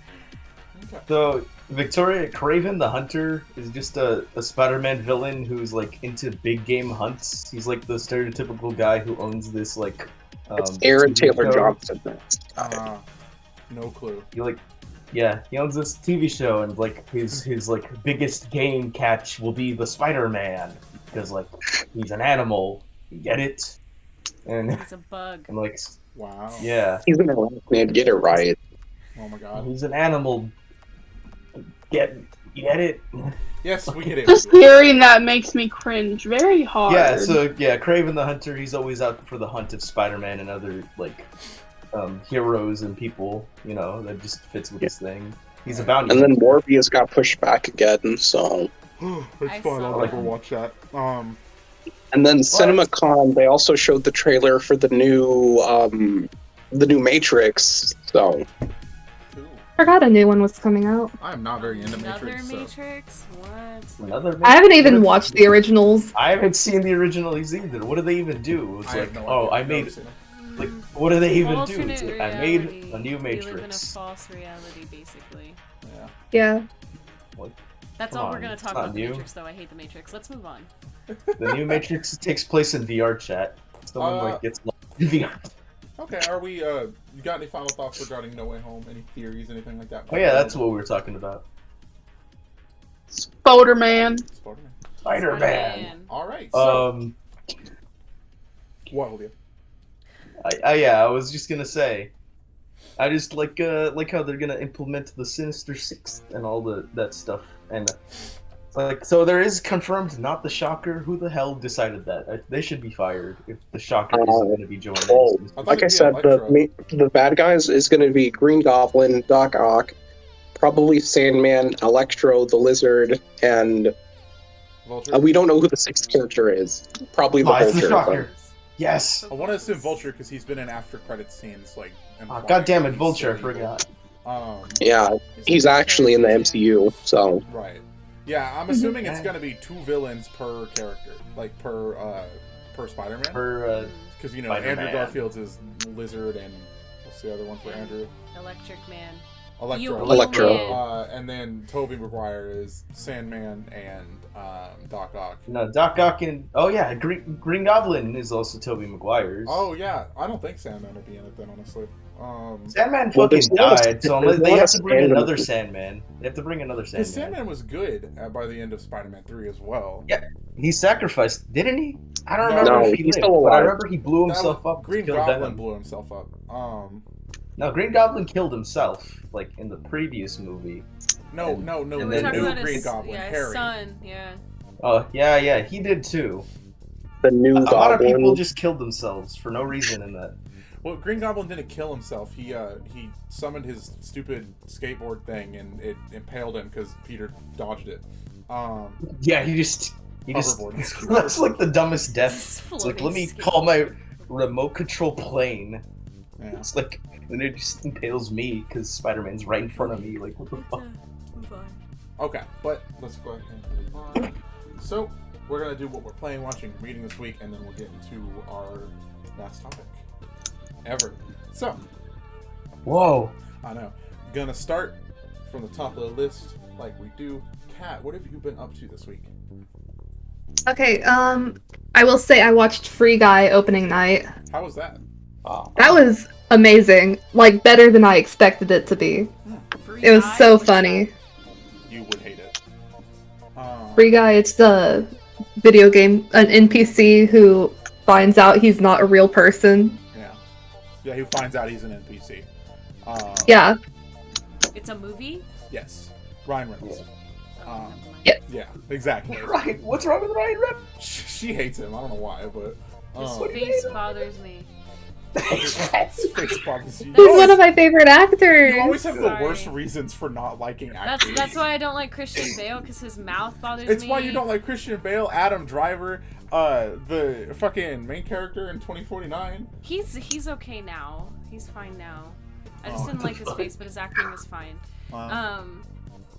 Speaker 1: Okay.
Speaker 6: So Victoria Craven the Hunter is just a Spider-Man villain who's like into big game hunts. He's like the stereotypical guy who owns this like
Speaker 2: It's Aaron
Speaker 6: TV
Speaker 2: Taylor
Speaker 6: show.
Speaker 2: Johnson.
Speaker 1: No clue.
Speaker 6: He owns this TV show, and like his like biggest game catch will be the Spider-Man because like he's an animal. You get it? And
Speaker 3: He's a bug.
Speaker 6: and like
Speaker 1: Wow.
Speaker 6: yeah,
Speaker 2: He's an arachnid. Get it right.
Speaker 1: Oh my God.
Speaker 6: he's an animal. You get it?
Speaker 1: Yes, we get it.
Speaker 5: Just hearing that makes me cringe very hard.
Speaker 6: Yeah, so Craven the Hunter, he's always out for the hunt of Spider-Man and other like heroes and people, that just fits with his thing. He's a bounty
Speaker 2: And then
Speaker 6: hunter.
Speaker 2: Morbius got pushed back again. So,
Speaker 1: It's
Speaker 3: I
Speaker 1: fun. I'll
Speaker 3: saw
Speaker 1: never
Speaker 3: that.
Speaker 1: watch that.
Speaker 2: and then CinemaCon, they also showed the trailer for the new Matrix. So,
Speaker 1: Cool.
Speaker 4: Forgot a new one was coming out.
Speaker 1: I am not very into
Speaker 3: Another
Speaker 1: Matrix. So.
Speaker 3: Matrix? What?
Speaker 6: Another
Speaker 4: I haven't even
Speaker 6: What-
Speaker 4: watched the originals.
Speaker 6: I haven't seen the originals either. What do they even do? It's
Speaker 1: I
Speaker 6: like,
Speaker 1: have no
Speaker 6: oh,
Speaker 1: idea.
Speaker 6: I
Speaker 1: I've
Speaker 6: made
Speaker 1: never seen it.
Speaker 6: like, what do they even do?
Speaker 3: Alternate
Speaker 6: It's like, I made
Speaker 3: reality.
Speaker 6: a new
Speaker 3: We live in a
Speaker 6: Matrix.
Speaker 3: false reality, basically.
Speaker 1: Yeah.
Speaker 4: Yeah.
Speaker 3: That's
Speaker 6: Come
Speaker 3: all we're
Speaker 6: on,
Speaker 3: gonna
Speaker 6: it's
Speaker 3: talk
Speaker 6: not
Speaker 3: about the
Speaker 6: new.
Speaker 3: Matrix, though. I hate the Matrix. Let's move on.
Speaker 6: The new Matrix takes place in VR chat. Someone gets lost in VR.
Speaker 1: Okay. Are we? You got any final thoughts regarding No Way Home? Any theories? Anything like that?
Speaker 6: Oh yeah, that's what we were talking about.
Speaker 5: Spider-Man.
Speaker 1: Spider-Man.
Speaker 6: Spider-Man.
Speaker 1: All right. So, what will you?
Speaker 6: I was just gonna say, I just like how they're gonna implement the Sinister Six and all that stuff, and Like, so there is confirmed not the Shocker. Who the hell decided that? They should be fired if the Shocker isn't going to be joining.
Speaker 2: Well,
Speaker 1: thought
Speaker 2: like I
Speaker 1: it'd be
Speaker 2: said,
Speaker 1: Electro.
Speaker 2: the bad guys is going to be Green Goblin, Doc Ock, probably Sandman, Electro, the Lizard, and
Speaker 1: Vulture.
Speaker 2: we don't know who the sixth character is. Probably the
Speaker 6: It's the
Speaker 2: Vulture.
Speaker 6: Shocker. Yes.
Speaker 1: I want to assume Vulture because he's been in after credit scenes like.
Speaker 6: Oh,
Speaker 1: implying
Speaker 6: God damn it,
Speaker 1: he's
Speaker 6: Vulture! I
Speaker 1: still evil.
Speaker 6: forgot.
Speaker 2: Yeah, he's actually in the MCU, so
Speaker 1: Right. Yeah, I'm assuming it's gonna be 2 villains per character, like per Spider-Man.
Speaker 6: For
Speaker 1: Because you know
Speaker 6: Spider-Man.
Speaker 1: Andrew Garfield's is Lizard, and what's the other one for Andrew?
Speaker 3: Electric Man.
Speaker 1: Electro.
Speaker 2: Electro.
Speaker 1: And then Tobey Maguire is Sandman and Doc Ock.
Speaker 6: no, Doc Ock and Green Goblin is also Tobey Maguire's.
Speaker 1: Oh yeah, I don't think Sandman would be in it then, honestly.
Speaker 6: Sandman
Speaker 2: Well,
Speaker 6: fucking
Speaker 2: there's a lot of-
Speaker 6: died, so
Speaker 2: there's a
Speaker 6: they
Speaker 2: lot
Speaker 6: have
Speaker 2: of
Speaker 6: to bring
Speaker 2: Sandman.
Speaker 6: another Sandman. They have to bring another
Speaker 1: Because
Speaker 6: Sandman.
Speaker 1: Sandman was good by the end of Spider-Man 3 as well.
Speaker 6: Yeah. He sacrificed, didn't he? I don't
Speaker 1: No,
Speaker 6: remember if
Speaker 2: he's
Speaker 6: he
Speaker 2: still
Speaker 6: lived, but I
Speaker 2: alive.
Speaker 6: remember he blew
Speaker 1: That
Speaker 6: himself
Speaker 1: was-
Speaker 6: up.
Speaker 1: Green
Speaker 6: killed
Speaker 1: Goblin
Speaker 6: Venom.
Speaker 1: blew himself up.
Speaker 6: No, Green Goblin killed himself, like in the previous movie.
Speaker 1: No,
Speaker 6: And-
Speaker 1: no,
Speaker 6: and
Speaker 1: the
Speaker 6: then
Speaker 3: We're talking
Speaker 1: new
Speaker 3: about
Speaker 1: Green
Speaker 3: his,
Speaker 1: Goblin,
Speaker 3: yeah,
Speaker 1: Harry.
Speaker 3: his son. Yeah.
Speaker 6: Oh, yeah, he did too.
Speaker 2: the new
Speaker 6: A lot of
Speaker 2: Goblin.
Speaker 6: people just killed themselves for no reason in that.
Speaker 1: Well, Green Goblin didn't kill himself. He summoned his stupid skateboard thing and it impaled him because Peter dodged it.
Speaker 6: Yeah, he just
Speaker 1: Hoverboard.
Speaker 6: that's like the dumbest death.
Speaker 3: Just
Speaker 6: It's like,
Speaker 3: floating
Speaker 6: let me
Speaker 3: skate.
Speaker 6: call my remote control plane.
Speaker 1: Yeah.
Speaker 6: It's like, and it just impales me because Spider-Man's right in front of me. Like, what the
Speaker 3: Let's,
Speaker 6: fuck?
Speaker 3: move on.
Speaker 1: Okay, but let's go ahead and move on. So, we're going to do what we're playing, watching, reading this week, and then we'll get into our last topic ever. So,
Speaker 6: Whoa.
Speaker 1: I know. Gonna start from the top of the list like we do. Kat, what have you been up to this week?
Speaker 4: Okay, I will say I watched Free Guy opening night.
Speaker 1: How was that?
Speaker 4: That was amazing. Like, better than I expected it to be.
Speaker 3: Free
Speaker 4: It was
Speaker 3: Guy?
Speaker 4: so
Speaker 3: What's
Speaker 4: funny.
Speaker 3: that?
Speaker 1: You would hate it.
Speaker 4: Free Guy, it's the video game, an NPC who finds out he's not a real person.
Speaker 1: Yeah. Yeah, he finds out he's an NPC.
Speaker 4: Yeah,
Speaker 3: It's a movie?
Speaker 1: Yes. Ryan Reynolds.
Speaker 3: Oh, never mind.
Speaker 1: Yeah, exactly.
Speaker 6: Right, what's wrong with Ryan Reynolds?
Speaker 1: She hates him. I don't know why, but.
Speaker 3: His face bothers me.
Speaker 1: His face bothers you.
Speaker 4: he's one of my favorite actors.
Speaker 1: You always have the
Speaker 3: Sorry.
Speaker 1: worst reasons for not liking actors.
Speaker 3: That's why I don't like Christian Bale, because his mouth bothers
Speaker 1: It's
Speaker 3: me.
Speaker 1: why you don't like Christian Bale, Adam Driver, the fucking main character in 2049.
Speaker 3: He's okay now. He's fine now. I just
Speaker 1: Oh,
Speaker 3: didn't
Speaker 6: what
Speaker 3: like
Speaker 6: the
Speaker 3: his
Speaker 6: fuck?
Speaker 3: face, but his acting is fine.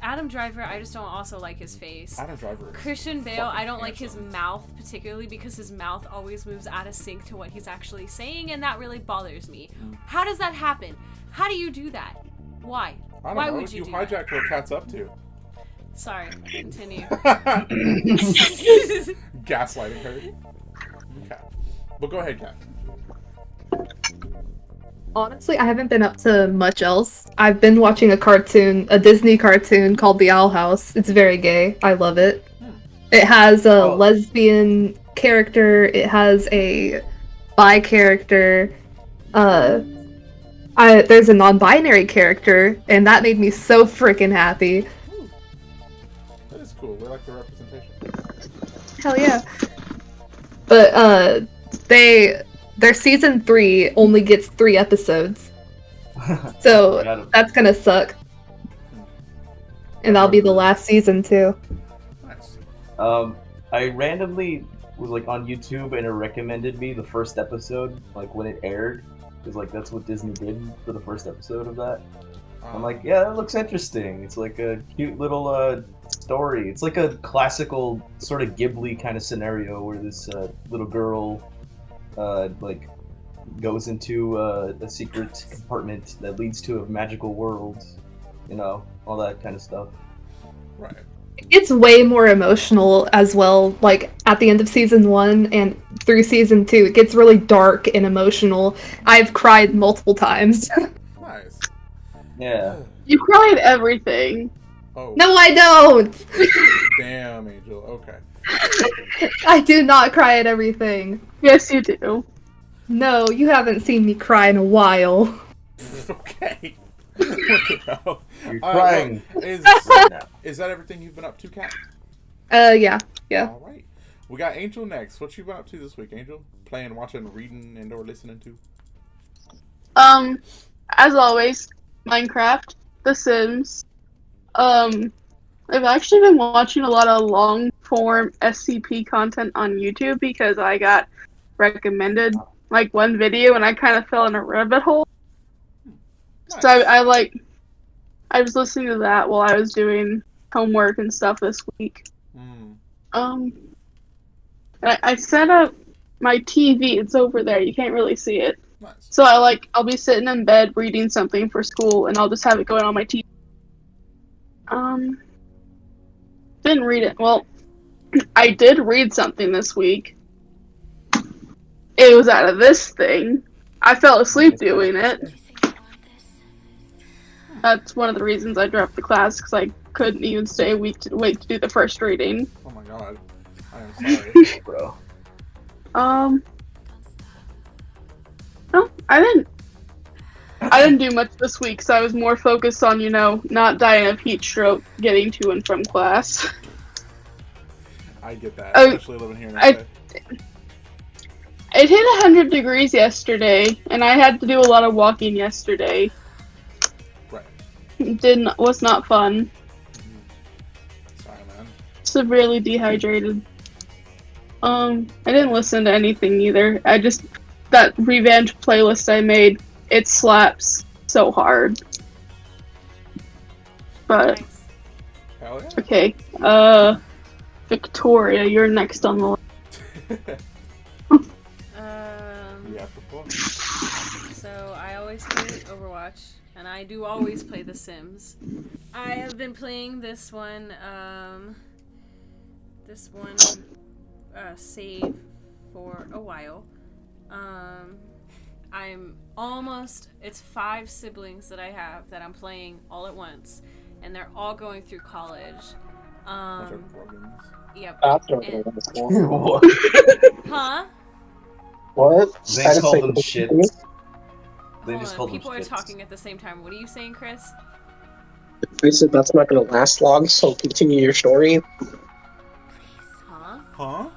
Speaker 3: Adam Driver, I just don't also like his face.
Speaker 1: Adam Driver. Is
Speaker 3: Christian Bale,
Speaker 1: fucking
Speaker 3: I don't like his
Speaker 1: handsome.
Speaker 3: mouth particularly because his mouth always moves out of sync to what he's actually saying, and that really bothers me. How does that happen? How do you do that? Why?
Speaker 1: I don't
Speaker 3: Why
Speaker 1: know.
Speaker 3: would you do that?
Speaker 1: hijacked what Cat's up to.
Speaker 3: Sorry, continue.
Speaker 1: Gaslighting her. Okay. But go ahead, Cat.
Speaker 4: Honestly, I haven't been up to much else. I've been watching a Disney cartoon called The Owl House. It's very gay. I love it. It has a
Speaker 6: Oh.
Speaker 4: lesbian character. It has a bi character. There's a non-binary character, and that made me so freaking happy.
Speaker 1: That is cool. We like the representation.
Speaker 4: Hell yeah! But their season 3 only gets 3 episodes, so
Speaker 6: Got him.
Speaker 4: that's gonna suck. And that'll be the last season too.
Speaker 1: Nice.
Speaker 6: I randomly was like on YouTube and it recommended me the first episode, like when it aired, because like that's what Disney did for the first episode of that. I'm like, yeah, that looks interesting. It's like a cute little story. It's like a classical sort of Ghibli kind of scenario where this little girl like goes into a secret compartment that leads to a magical world. You know, all that kind of stuff.
Speaker 1: Right.
Speaker 4: It's way more emotional as well. Like at the end of season 1 and through season 2, it gets really dark and emotional. I've cried multiple times.
Speaker 1: Nice.
Speaker 6: Yeah.
Speaker 5: You cried everything.
Speaker 1: Oh.
Speaker 4: No, I don't.
Speaker 1: Damn, Angel. Okay.
Speaker 4: I do not cry at everything.
Speaker 5: Yes, you do.
Speaker 4: No, you haven't seen me cry in a while.
Speaker 1: Okay. What the hell?
Speaker 6: You're
Speaker 1: All
Speaker 6: crying.
Speaker 1: well, is that everything you've been up to, Kat?
Speaker 4: Yeah.
Speaker 1: All right. We got Angel next. What you been up to this week, Angel? Playing, watching, reading, and/or listening to?
Speaker 5: As always, Minecraft, The Sims. I've actually been watching a lot of long form SCP content on YouTube because I got recommended like one video and I kind of fell in a rabbit hole.
Speaker 1: Nice.
Speaker 5: So I was listening to that while I was doing homework and stuff this week. I set up my TV. It's over there. You can't really see it.
Speaker 1: Nice.
Speaker 5: So I'll be sitting in bed reading something for school, and I'll just have it going on my TV. Didn't read it. Well, I did read something this week. It was out of this thing. I fell asleep doing it. That's one of the reasons I dropped the class, because I couldn't even stay awake to do the first reading.
Speaker 1: Oh my god. I am sorry.
Speaker 6: Bro.
Speaker 5: No, I didn't do much this week, so I was more focused on, not dying of heat stroke getting to and from class.
Speaker 1: I get that, especially living here in LA.
Speaker 5: It hit 100 degrees yesterday, and I had to do a lot of walking yesterday.
Speaker 1: Right.
Speaker 5: Was not fun.
Speaker 1: Sorry, man.
Speaker 5: Severely dehydrated. I didn't listen to anything either. That revamped playlist I made, it slaps so hard. But
Speaker 3: Nice.
Speaker 1: Hell yeah.
Speaker 5: okay, Victoria, you're next on the list.
Speaker 1: You have to play.
Speaker 3: So I always play Overwatch, and I do always play The Sims. I have been playing this one save for a while. It's 5 siblings that I have that I'm playing all at once, and they're all going through college.
Speaker 1: Bunch of programs.
Speaker 3: Yep.
Speaker 2: That's not
Speaker 3: And-
Speaker 2: gonna last long.
Speaker 6: What?
Speaker 3: Huh?
Speaker 2: What? I
Speaker 6: They
Speaker 2: just
Speaker 6: call
Speaker 2: say-
Speaker 6: them shits. They
Speaker 3: Hold
Speaker 6: just
Speaker 3: on,
Speaker 6: call them
Speaker 3: people are
Speaker 6: shits.
Speaker 3: talking at the same time. What are you saying, Chris?
Speaker 2: I said that's not gonna last long, so continue your story.
Speaker 3: Huh?
Speaker 1: Huh?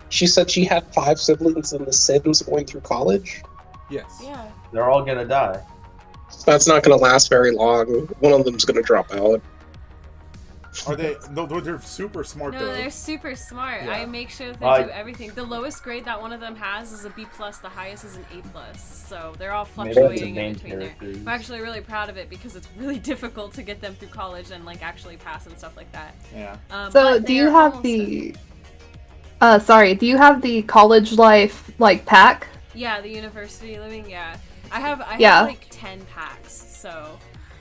Speaker 2: She said she had 5 siblings in The Sims going through college.
Speaker 1: Yes.
Speaker 3: Yeah.
Speaker 6: They're all gonna die.
Speaker 2: That's not gonna last very long. One of them's gonna drop out.
Speaker 1: Are they? No, they're super smart
Speaker 3: No,
Speaker 1: though.
Speaker 3: they're super smart.
Speaker 1: Yeah.
Speaker 3: I make sure that they
Speaker 6: I-
Speaker 3: do everything. The lowest grade that one of them has is a B+, the highest is an A+. So they're all
Speaker 6: Maybe that's the
Speaker 3: fluctuating in
Speaker 6: main
Speaker 3: between there.
Speaker 6: characters.
Speaker 3: I'm actually really proud of it because it's really difficult to get them through college and actually pass and stuff like that.
Speaker 1: Yeah.
Speaker 4: So
Speaker 3: But
Speaker 4: do you
Speaker 3: they're
Speaker 4: have
Speaker 3: almost
Speaker 4: the do you have the college life pack?
Speaker 3: Yeah, the university living, yeah. I have
Speaker 4: Yeah.
Speaker 3: like 10 packs, so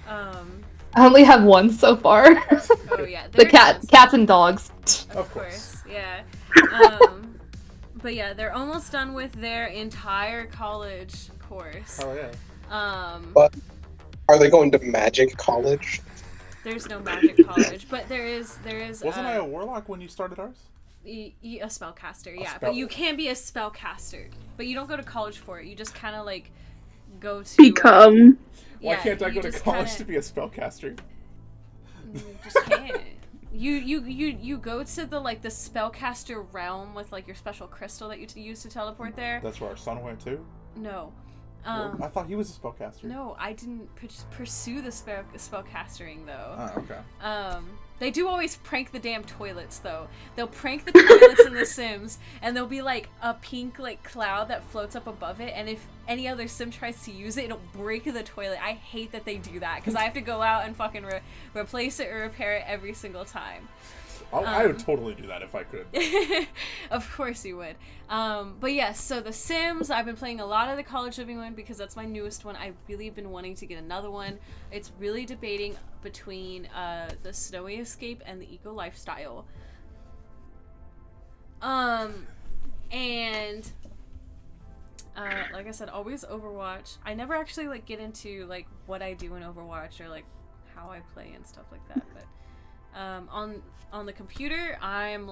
Speaker 4: I only have one so far.
Speaker 3: oh yeah.
Speaker 4: The
Speaker 3: they're
Speaker 4: cats and dogs.
Speaker 3: Of course, yeah. But yeah, they're almost done with their entire college course.
Speaker 1: Hell yeah.
Speaker 2: But are they going to Magic College?
Speaker 3: There's no magic college, but there is.
Speaker 1: Wasn't I a warlock when you started ours?
Speaker 3: a spellcaster, yeah.
Speaker 1: spell-
Speaker 3: But you can be a spellcaster, but you don't go to college for it. You just kind of go to
Speaker 5: Become.
Speaker 1: Why
Speaker 3: yeah,
Speaker 1: can't I
Speaker 3: you
Speaker 1: go to
Speaker 3: just
Speaker 1: college
Speaker 3: kinda-
Speaker 1: to be a spellcaster?
Speaker 3: You just can't. You go to the the spellcaster realm with your special crystal that you use to teleport there.
Speaker 1: That's where our son went too.
Speaker 3: No.
Speaker 1: I thought he was a spellcaster.
Speaker 3: No, I didn't pursue the spellcastering though.
Speaker 1: Oh, okay.
Speaker 3: They do always prank the damn toilets though. They'll prank the toilets in The Sims, and there'll be a pink cloud that floats up above it, and if any other sim tries to use it, it'll break the toilet. I hate that they do that because I have to go out and fucking replace it or repair it every single time.
Speaker 1: I would totally do that if I could.
Speaker 3: Of course you would. But yes, so The Sims, I've been playing a lot of the college living one because that's my newest one. I've really been wanting to get another one. It's really debating between the Snowy Escape and the Eco Lifestyle. And like I said, always Overwatch. I never actually get into what I do in Overwatch or how I play and stuff like that, but on the computer, I'm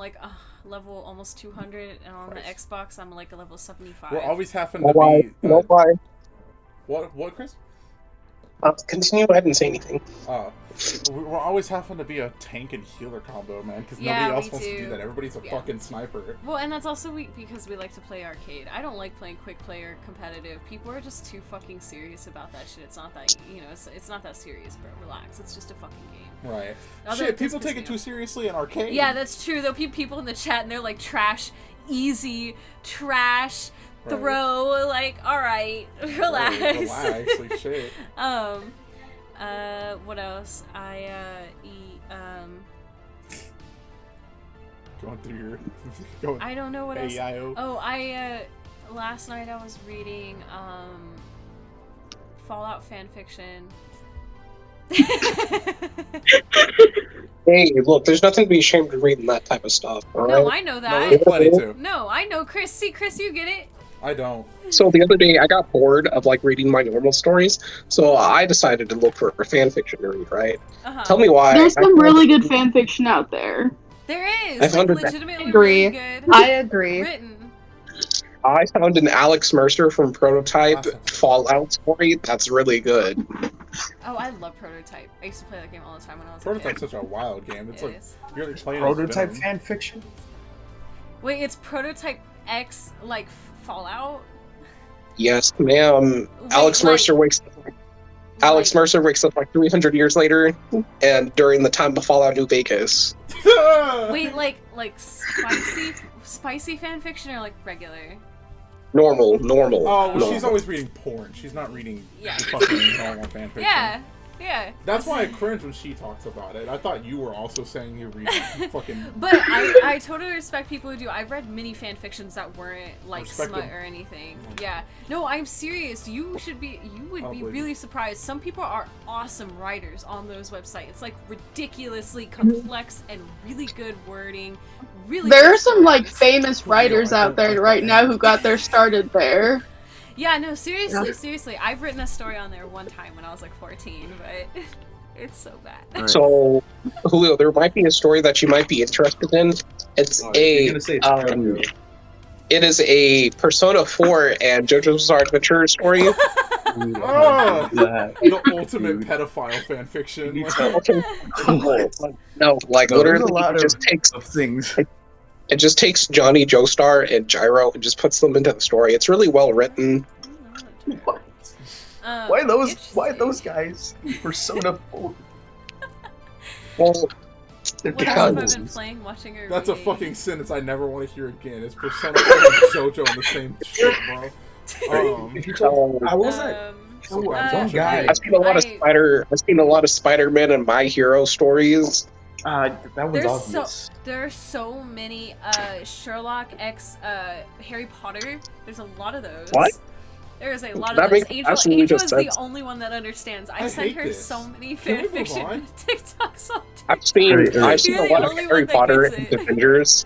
Speaker 3: level almost 200, and on the Xbox, I'm a level 75.
Speaker 1: We're always having
Speaker 2: No
Speaker 1: to
Speaker 2: why?
Speaker 1: be.
Speaker 2: No why?
Speaker 1: What, Chris?
Speaker 2: Continue. I didn't say anything.
Speaker 1: We're always having to be a tank and healer combo, man, because
Speaker 3: Yeah,
Speaker 1: nobody else
Speaker 3: we
Speaker 1: wants to
Speaker 3: do.
Speaker 1: do that. Everybody's a
Speaker 3: Yeah.
Speaker 1: fucking sniper.
Speaker 3: Well, and that's also because we like to play arcade. I don't like playing quick play or competitive. People are just too fucking serious about that shit. It's not that, it's not that serious, bro. Relax. It's just a fucking game.
Speaker 1: Right.
Speaker 3: Although
Speaker 1: Shit,
Speaker 3: it does
Speaker 1: people
Speaker 3: piss
Speaker 1: take
Speaker 3: me
Speaker 1: it too
Speaker 3: off.
Speaker 1: seriously in arcade.
Speaker 3: Yeah, that's true. There'll be people in the chat and they're like, trash, easy, trash,
Speaker 1: Right.
Speaker 3: throw, like, alright, relax.
Speaker 1: Right, relax, like shit.
Speaker 3: What else? I eat,
Speaker 1: Going through your... going
Speaker 3: I don't know what else.
Speaker 1: AIO.
Speaker 3: Oh, last night I was reading, Fallout fanfiction.
Speaker 2: Hey, look, there's nothing to be ashamed of reading that type of stuff. All
Speaker 3: No,
Speaker 2: right?
Speaker 3: I know
Speaker 1: No,
Speaker 3: that.
Speaker 1: there's plenty too.
Speaker 3: No, I know, Chris. See, Chris, you get it?
Speaker 1: I don't.
Speaker 2: So the other day, I got bored of like reading my normal stories, so I decided to look for a fan fiction to read. Right?
Speaker 3: Uh-huh.
Speaker 2: Tell me why.
Speaker 5: There's
Speaker 2: I
Speaker 5: some
Speaker 2: found-
Speaker 5: really good fan fiction out there.
Speaker 3: There is,
Speaker 2: I
Speaker 3: like,
Speaker 2: found it-
Speaker 3: legitimately
Speaker 4: Agree.
Speaker 3: really good
Speaker 4: I agree.
Speaker 3: written.
Speaker 2: I found an Alex Mercer from Prototype
Speaker 1: Awesome.
Speaker 2: Fallout story that's really good.
Speaker 3: Oh, I love Prototype. I used to play that game all the time when I was a
Speaker 1: Prototype's
Speaker 3: kid.
Speaker 1: such a wild game. It's
Speaker 3: It
Speaker 1: like
Speaker 3: is.
Speaker 1: you're like playing
Speaker 6: Prototype
Speaker 1: as Venom.
Speaker 6: fan fiction?
Speaker 3: Wait, it's Prototype X, like, Fallout?
Speaker 2: Yes, ma'am. Alex
Speaker 3: like-
Speaker 2: Mercer wakes up. Alex
Speaker 3: Like-
Speaker 2: Mercer wakes up like 300 years later, and during the time of Fallout New Vegas.
Speaker 3: Wait, like spicy fan fiction or like regular?
Speaker 2: Normal.
Speaker 1: Oh, well,
Speaker 2: normal.
Speaker 1: she's always reading porn. She's not reading
Speaker 3: Yeah.
Speaker 1: the fucking normal fanfiction.
Speaker 3: Yeah.
Speaker 1: That's why I cringe when she talks about it. I thought you were also saying you read fucking...
Speaker 3: But I totally respect people who do. I've read many fan fictions that weren't like
Speaker 1: Respect
Speaker 3: smut
Speaker 1: them.
Speaker 3: or anything. Yeah. No, I'm serious. You would
Speaker 1: I'll
Speaker 3: be
Speaker 1: believe
Speaker 3: really
Speaker 1: you.
Speaker 3: surprised. Some people are awesome writers on those websites. It's like ridiculously
Speaker 1: Mm-hmm.
Speaker 3: complex and really good wording. Really
Speaker 5: There
Speaker 3: good
Speaker 5: are some like
Speaker 3: stories.
Speaker 5: famous writers out there right now who got their started there.
Speaker 3: Yeah, no, seriously. I've written a story on there one time when I was like 14, but it's so bad.
Speaker 2: So, Julio, there might be a story that you might be interested in. It's
Speaker 6: Oh, you're gonna say it's JoJo.
Speaker 2: it is a Persona 4 and JoJo's Bizarre Adventure story.
Speaker 1: Oh!
Speaker 6: That.
Speaker 1: The ultimate pedophile fanfiction.
Speaker 6: You
Speaker 1: Like,
Speaker 6: tell-
Speaker 2: No, like
Speaker 6: No, there's
Speaker 2: literally,
Speaker 6: a lot
Speaker 2: it just
Speaker 6: of-
Speaker 2: takes
Speaker 6: of things.
Speaker 2: it just takes Johnny, Joestar, and Gyro and just puts them into the story. It's really well written.
Speaker 6: Why those
Speaker 3: Interesting.
Speaker 6: guys? Persona 4.
Speaker 2: Well,
Speaker 6: They're
Speaker 3: What else have I
Speaker 2: Because-
Speaker 3: been playing, watching, or
Speaker 1: that's a
Speaker 3: reading?
Speaker 1: fucking sentence I never want to hear again. It's Persona and JoJo in the same shit, bro.
Speaker 6: If you told, how was that?
Speaker 1: Some
Speaker 6: guy.
Speaker 2: I've seen a lot of
Speaker 3: I-
Speaker 2: I've seen a lot of Spider-Man and My Hero stories.
Speaker 6: That was
Speaker 3: There's
Speaker 6: obvious.
Speaker 3: There are so many Sherlock X Harry Potter. There's a lot of those.
Speaker 2: What?
Speaker 3: There's a lot
Speaker 2: That
Speaker 3: of those.
Speaker 2: makes
Speaker 3: Angel,
Speaker 2: absolutely
Speaker 3: Angel
Speaker 2: just
Speaker 3: is the
Speaker 2: sense.
Speaker 3: only one that understands. I
Speaker 1: I
Speaker 3: sent
Speaker 1: hate
Speaker 3: her
Speaker 1: this.
Speaker 3: so many
Speaker 1: Can we move
Speaker 3: fanfiction
Speaker 1: on?
Speaker 3: TikToks on
Speaker 2: I've seen
Speaker 6: Right, right.
Speaker 2: I've seen
Speaker 3: You're
Speaker 2: a
Speaker 3: the
Speaker 2: lot of
Speaker 3: only
Speaker 2: Harry
Speaker 3: one that
Speaker 2: Potter
Speaker 3: gets
Speaker 2: and
Speaker 3: it.
Speaker 2: Avengers.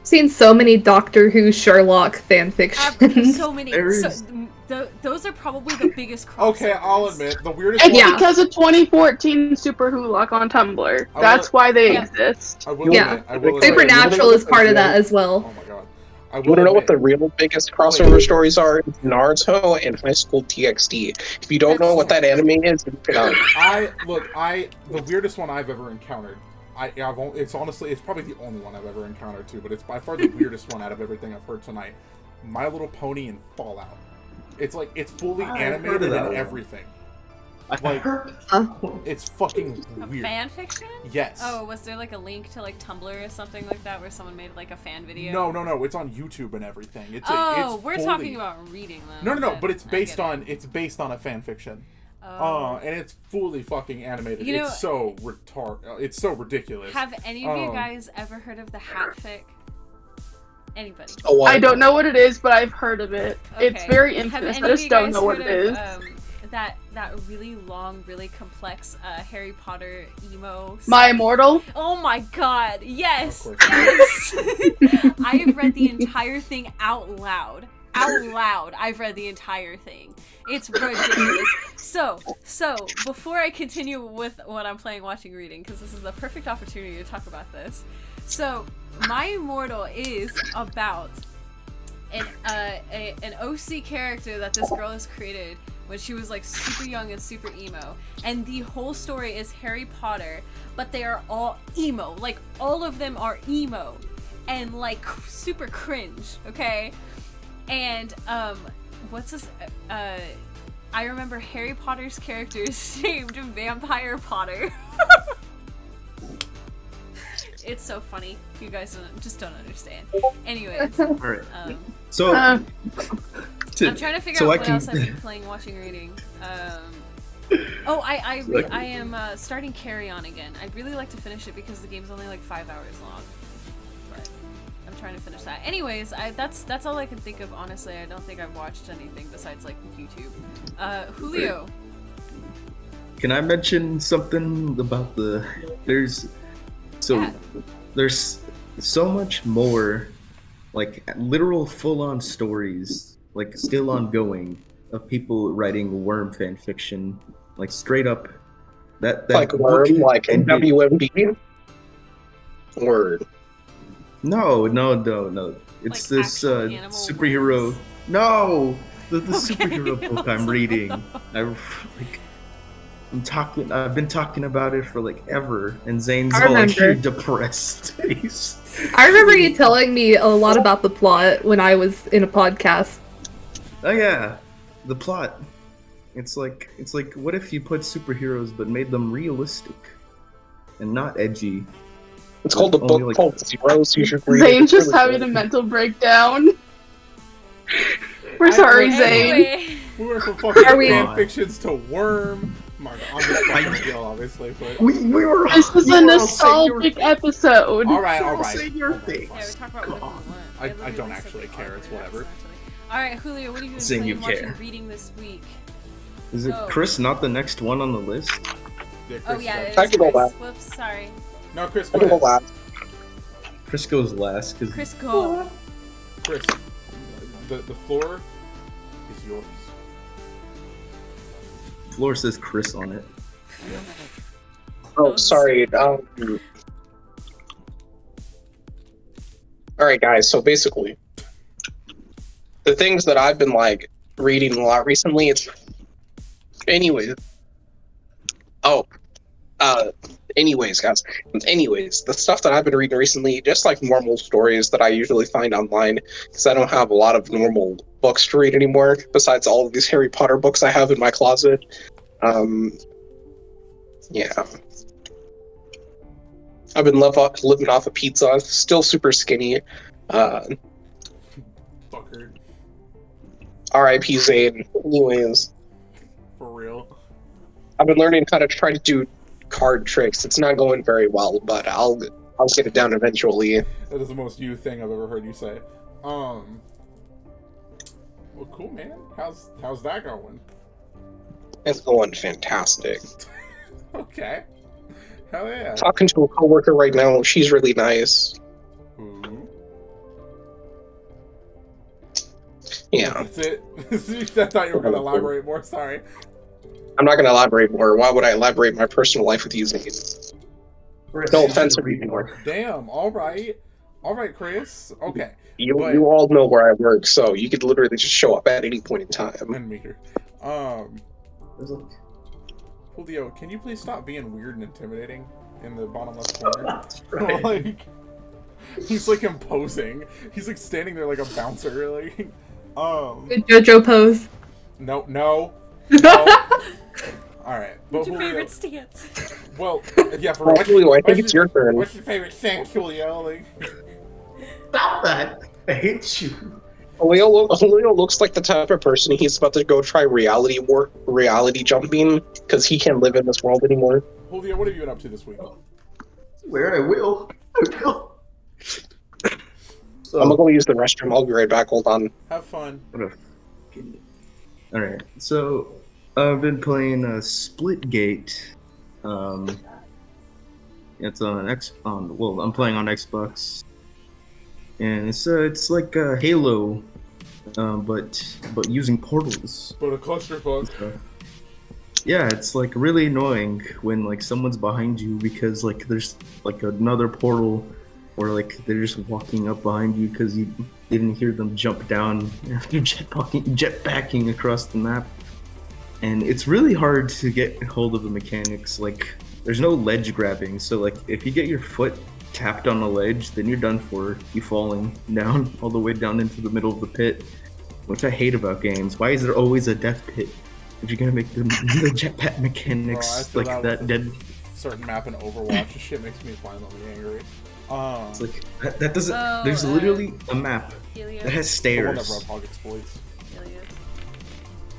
Speaker 4: Seen so many Doctor Who Sherlock fanfictions.
Speaker 3: So many.
Speaker 6: There
Speaker 3: So,
Speaker 6: is-
Speaker 3: those are probably the biggest crossovers.
Speaker 1: Okay, I'll admit, the weirdest
Speaker 5: It's
Speaker 1: one...
Speaker 4: Yeah.
Speaker 5: because of 2014 Super Hulock on Tumblr.
Speaker 1: I
Speaker 5: That's why they
Speaker 3: Yeah.
Speaker 5: exist.
Speaker 1: I will
Speaker 4: Yeah.
Speaker 1: admit, I will admit,
Speaker 4: Supernatural is part of that as well.
Speaker 1: Oh my god. I
Speaker 2: You want to know what the
Speaker 1: admit-
Speaker 2: real biggest crossover stories are? It's Naruto and High School TXT. If you don't know what that anime is, look it up.
Speaker 1: The weirdest one I've ever encountered. It's probably the only one I've ever encountered too, but it's by far the weirdest one out of everything I've heard tonight. My Little Pony and Fallout. It's like it's fully
Speaker 6: I've heard of
Speaker 1: animated
Speaker 6: that
Speaker 1: and
Speaker 6: one.
Speaker 1: everything.
Speaker 6: I
Speaker 1: Like-
Speaker 6: heard.
Speaker 1: It's fucking
Speaker 3: A
Speaker 1: weird.
Speaker 3: fan fiction?
Speaker 1: Yes.
Speaker 3: Oh, was there like a link to like Tumblr or something like that where someone made like a fan video?
Speaker 1: No, it's on YouTube and everything.
Speaker 3: Oh, we're
Speaker 1: fully-
Speaker 3: talking about reading them.
Speaker 1: No,
Speaker 3: then
Speaker 1: but it's
Speaker 3: I
Speaker 1: based
Speaker 3: get it.
Speaker 1: on a fan fiction.
Speaker 3: Oh.
Speaker 1: And it's fully fucking animated.
Speaker 3: You know-
Speaker 1: it's so it's so ridiculous.
Speaker 3: Have any of you
Speaker 1: Um,
Speaker 3: guys ever heard of the Hatfic? Anybody?
Speaker 2: Oh, what?
Speaker 5: I don't know what it is, but I've heard of it. It's
Speaker 3: Okay.
Speaker 5: very
Speaker 3: Have
Speaker 5: infamous.
Speaker 3: any
Speaker 5: I
Speaker 3: of
Speaker 5: just
Speaker 3: you
Speaker 5: don't
Speaker 3: guys
Speaker 5: know what
Speaker 3: heard
Speaker 5: it
Speaker 3: of,
Speaker 5: is.
Speaker 3: that really long, really complex Harry Potter emo.
Speaker 5: My Immortal?
Speaker 3: Oh my god! Yes,
Speaker 1: Of course.
Speaker 3: yes. I have read the entire thing out loud. Out loud, I've read the entire thing. It's ridiculous. So before I continue with what I'm playing, watching, reading, because this is the perfect opportunity to talk about this. So, My Immortal is about an OC character that this girl has created when she was like super young and super emo. And the whole story is Harry Potter, but they are all emo. Like all of them are emo and like super cringe, okay? And what's this I remember Harry Potter's character is named Vampire Potter. It's so funny. You guys don't understand. Anyways,
Speaker 6: All right. So
Speaker 3: I'm trying to figure out what else I've been playing, watching, reading. I am starting Carry On again. I'd really like to finish it because the game's only like 5 hours long. But I'm trying to finish that. Anyways, that's all I can think of. Honestly, I don't think I've watched anything besides like YouTube. Julio.
Speaker 7: Can I mention something about there's so much more, like literal full-on stories, like still ongoing, of people writing Worm fan fiction, like straight up. That
Speaker 2: like Worm, like WMB. Word.
Speaker 7: No. It's
Speaker 3: Like
Speaker 7: this
Speaker 3: actual animal
Speaker 7: superhero.
Speaker 3: worms?
Speaker 7: No, the
Speaker 3: Okay.
Speaker 7: superhero book I'm reading. I've been talking about it for like ever, and Zane's
Speaker 4: I
Speaker 7: all like,
Speaker 4: remember.
Speaker 7: you're depressed.
Speaker 4: I remember you telling me a lot about the plot when I was in a podcast.
Speaker 7: Oh yeah, the plot. It's like what if you put superheroes but made them realistic and not edgy?
Speaker 2: It's called the
Speaker 7: Only,
Speaker 2: book
Speaker 7: like-
Speaker 2: called Zeros. You should read it.
Speaker 5: Zane's
Speaker 2: It's
Speaker 5: just
Speaker 2: really
Speaker 5: having
Speaker 2: good.
Speaker 5: a mental breakdown. We're sorry, Zane.
Speaker 3: Anyway,
Speaker 1: We went from fucking
Speaker 4: Are we-
Speaker 1: fan fictions to Worm. Mark, I'm just fucking with y'all, obviously, but
Speaker 7: We were.
Speaker 5: This is
Speaker 7: we
Speaker 5: a
Speaker 7: were all saying your
Speaker 5: nostalgic
Speaker 7: thing.
Speaker 5: episode.
Speaker 1: all right.
Speaker 7: All say your thing.
Speaker 3: yeah, we talk about whatever we want.
Speaker 1: I
Speaker 3: They literally
Speaker 1: don't
Speaker 3: said
Speaker 1: actually
Speaker 3: they
Speaker 1: care,
Speaker 3: are
Speaker 1: it's
Speaker 3: good
Speaker 1: whatever.
Speaker 3: accidentally. All right, Julio, what have you been
Speaker 7: Zing, you
Speaker 3: playing, watching,
Speaker 7: care.
Speaker 3: reading this week?
Speaker 7: Is it
Speaker 3: Oh.
Speaker 7: Chris not the next one on the list?
Speaker 1: Yeah, Chris,
Speaker 3: Oh yeah, it
Speaker 2: I
Speaker 3: is
Speaker 2: can go
Speaker 3: Chris.
Speaker 2: back.
Speaker 3: Whoops, sorry.
Speaker 1: No, Chris,
Speaker 2: I
Speaker 1: go
Speaker 2: don't know
Speaker 1: ahead.
Speaker 2: why.
Speaker 7: Chris goes last because
Speaker 3: Chris, go.
Speaker 1: Chris, the floor is yours.
Speaker 7: floor says Chris on it.
Speaker 2: Oh, sorry. Alright, guys, so basically, the things that I've been, like, reading a lot recently, it's... Anyways. Anyways, guys. Anyways, the stuff that I've been reading recently, just like normal stories that I usually find online, because I don't have a lot of normal books to read anymore, besides all of these Harry Potter books I have in my closet. Yeah. I've been living off of pizza, still super skinny.
Speaker 1: Fucker.
Speaker 2: R.I.P. Zane. Anyways,
Speaker 1: For real.
Speaker 2: I've been learning how to try to do card tricks. It's not going very well, but I'll get it down eventually.
Speaker 1: That is the most you thing I've ever heard you say. Well, cool, man. How's that going?
Speaker 2: It's going fantastic.
Speaker 1: Okay. Hell yeah.
Speaker 2: Talking to a coworker right now. She's really nice.
Speaker 1: Ooh.
Speaker 2: Yeah,
Speaker 1: That's it. I thought you were gonna elaborate more. Sorry.
Speaker 2: I'm not gonna elaborate more. Why would I elaborate my personal life with you, Zane? No offense to you,
Speaker 1: Damn. All right, Chris. Okay. But-
Speaker 2: You all know where I work, so you could literally just show up at any point in time.
Speaker 1: And meter. Julio, can you please stop being weird and intimidating in the bottom left corner?
Speaker 7: Right.
Speaker 1: Like, he's like imposing. He's like standing there like a bouncer. Like,
Speaker 4: Good JoJo pose.
Speaker 1: no. All right, but
Speaker 3: What's your
Speaker 1: Julio,
Speaker 3: favorite stance?
Speaker 1: well, yeah, for
Speaker 2: Well, Julio, I think it's your turn.
Speaker 1: What's your favorite stance, Julio? Like,
Speaker 7: Stop that! I hate you.
Speaker 2: Julio looks like the type of person he's about to go try reality jumping because he can't live in this world anymore.
Speaker 1: Julio, what have you been up to this week?
Speaker 7: Where I will. So,
Speaker 2: I'm gonna go use the restroom. I'll be right back. Hold on.
Speaker 1: Have fun.
Speaker 7: Alright, so I've been playing Splitgate. It's on I'm playing on Xbox, and it's like Halo, but using portals.
Speaker 1: But a clusterfuck.
Speaker 7: Yeah, it's like really annoying when like someone's behind you because like there's like another portal, or like they're just walking up behind you because you didn't hear them jump down after jetpacking across the map. and it's really hard to get hold of the mechanics. Like, there's no ledge grabbing, so like if you get your foot tapped on a ledge, then you're done for. You falling down all the way down into the middle of the pit, which I hate about games. Why is there always a death pit if you're gonna make the jetpack mechanics like that dead?
Speaker 1: Certain map in Overwatch, this shit makes me violently angry.
Speaker 7: It's like that doesn't.
Speaker 3: Oh,
Speaker 7: there's literally a map
Speaker 3: Helios.
Speaker 7: that has
Speaker 1: The one that
Speaker 7: stairs.
Speaker 1: Roadhog exploits.
Speaker 3: Helios.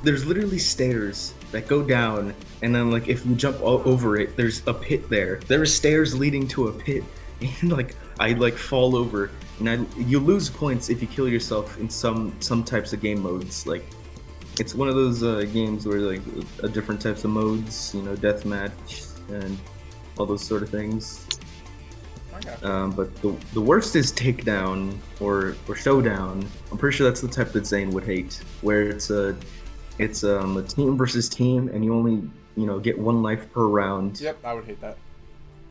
Speaker 7: There's literally stairs that go down, and then like if you jump over it, there's a pit there. There are stairs leading to a pit, and like I like fall over, and you lose points if you kill yourself in some types of game modes. Like it's one of those games where like different types of modes, you know, deathmatch and all those sort of things. But the worst is takedown or showdown. I'm pretty sure that's the type that Zane would hate, where it's a team versus team, and you only get 1 life per round.
Speaker 1: Yep, I would hate that.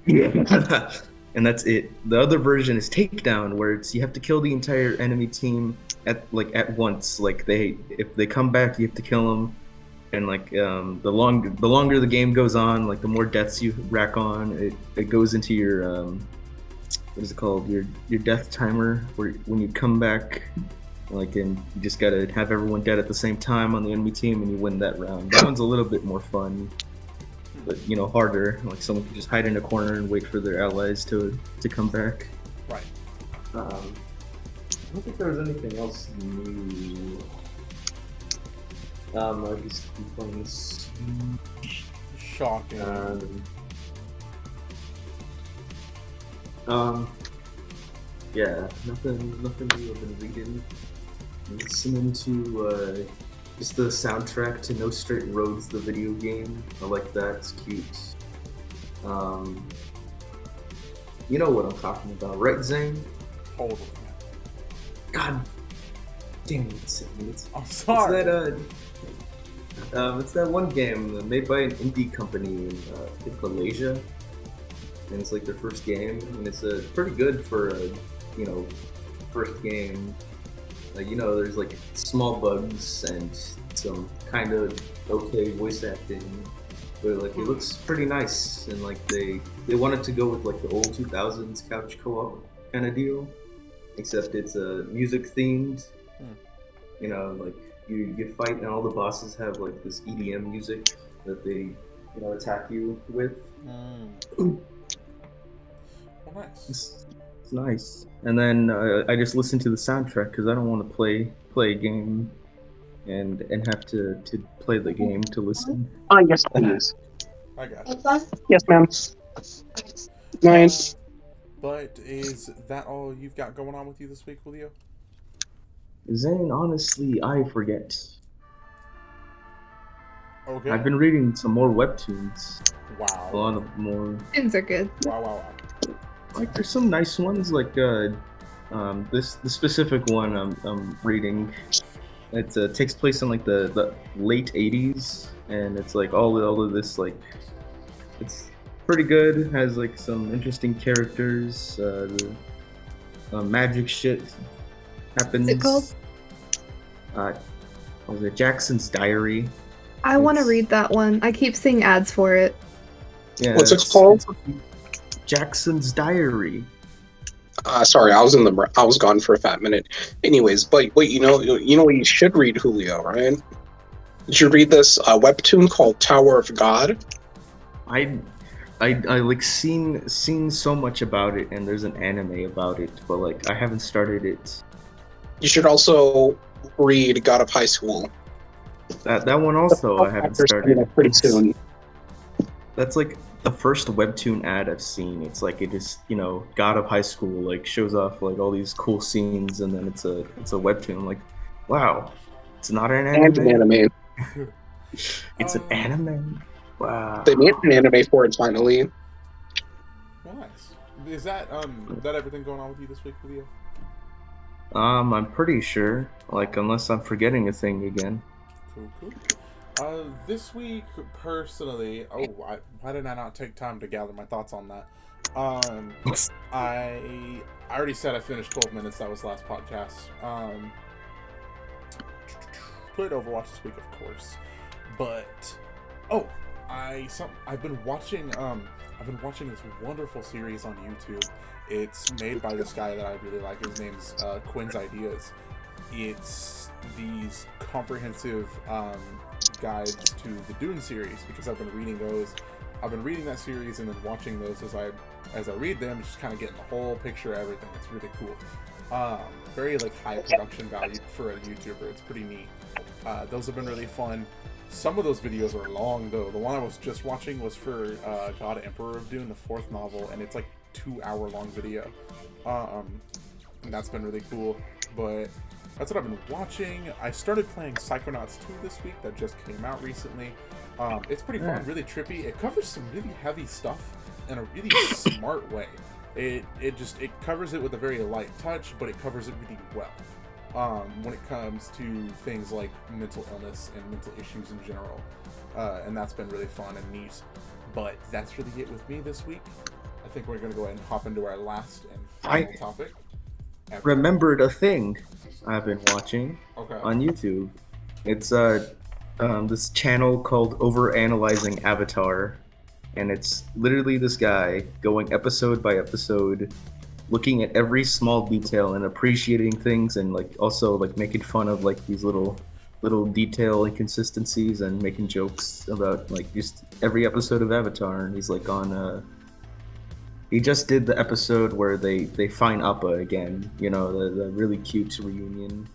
Speaker 7: Yeah. And that's it. The other version is takedown, where it's you have to kill the entire enemy team at once. Like if they come back, you have to kill them. And like the longer the game goes on, like the more deaths you rack on, it goes into your what is it called? Your death timer, where when you come back, like, and you just gotta have everyone dead at the same time on the enemy team, and you win that round. That one's a little bit more fun, but harder. Like someone can just hide in a corner and wait for their allies to come back.
Speaker 1: Right.
Speaker 6: I don't think there was anything else new. I just keep playing this.
Speaker 1: Shocking.
Speaker 7: Yeah, nothing new I've been reading. Listening to just the soundtrack to No Straight Roads, the video game. I like that, it's cute. You know what I'm talking about, right, Zane?
Speaker 1: Totally.
Speaker 7: God damn it,
Speaker 1: I'm sorry.
Speaker 7: It's that one game made by an indie company in Malaysia. And it's like their first game, and it's pretty good for a first game. There's like small bugs and some kind of okay voice acting, but like it looks pretty nice. And like they wanted to go with like the old 2000s couch co-op kind of deal, except it's music themed. Like you fight, and all the bosses have like this EDM music that they attack you with.
Speaker 1: Well, nice.
Speaker 7: It's nice. And then I just listen to the soundtrack because I don't want to play a game and have to play the game to listen.
Speaker 2: Yes, please.
Speaker 1: I got it.
Speaker 2: Yes, ma'am. Nice.
Speaker 1: But is that all you've got going on with you this week, Julio?
Speaker 7: Zane, honestly, I forget.
Speaker 1: Okay.
Speaker 7: I've been reading some more webtoons.
Speaker 1: Wow.
Speaker 7: A lot of more.
Speaker 4: Tunes are good.
Speaker 1: Wow.
Speaker 7: Like there's some nice ones, like the specific one I'm reading. It takes place in like the late 80s, and it's like all of this, like it's pretty good. Has like some interesting characters. The magic shit happens.
Speaker 4: What's it called?
Speaker 7: What was it? Jackson's Diary.
Speaker 4: I want to
Speaker 7: It's-
Speaker 4: read that one. I keep seeing ads for it.
Speaker 7: Yeah,
Speaker 2: What's it called?
Speaker 7: Jackson's Diary.
Speaker 2: Sorry, I was gone for a fat minute. Anyways, but wait, you know what you should read, Julio, right? Did you read this webtoon called Tower of God?
Speaker 7: I like seen so much about it, and there's an anime about it, but like I haven't started it.
Speaker 2: You should also read God of High School.
Speaker 7: That one also I haven't started.
Speaker 2: Pretty soon.
Speaker 7: That's like the first webtoon ad I've seen. It's like it just God of High School like shows off like all these cool scenes, and then it's a webtoon. I'm like, wow, it's not an
Speaker 2: And
Speaker 7: anime.
Speaker 2: an anime.
Speaker 7: It's an anime. Wow.
Speaker 2: They made an anime for it finally.
Speaker 1: Well, nice. Is that everything going on with you this week, Julio?
Speaker 7: I'm pretty sure. Like unless I'm forgetting a thing again.
Speaker 1: Cool. This week, personally, why did I not take time to gather my thoughts on that? I already said I finished 12 minutes. That was last podcast. Played Overwatch this week, of course. But I've been watching this wonderful series on YouTube. It's made by this guy that I really like. His name's Quinn's Ideas. It's these comprehensive guides to the Dune series, because I've been reading those. I've been reading that series and then watching those as I read them, just kind of getting the whole picture of everything. It's really cool. Very like high production value for a YouTuber. It's pretty neat. Those have been really fun. Some of those videos are long though. The one I was just watching was for God Emperor of Dune, the 4th novel, and it's like 2-hour long video. And that's been really cool. But that's what I've been watching. I started playing Psychonauts 2 this week. That just came out recently. It's pretty fun, really trippy. It covers some really heavy stuff in a really smart way. It covers it with a very light touch, but it covers it really well. When it comes to things like mental illness and mental issues in general. And that's been really fun and neat. But that's really it with me this week. I think we're going to go ahead and hop into our last and final topic.
Speaker 7: Remembered a thing I've been watching on YouTube. It's this channel called Overanalyzing Avatar. And it's literally this guy going episode by episode, looking at every small detail and appreciating things, and like also like making fun of like these little detail inconsistencies and making jokes about like just every episode of Avatar. And he's like on he just did the episode where they find Appa again, you know, the really cute reunion.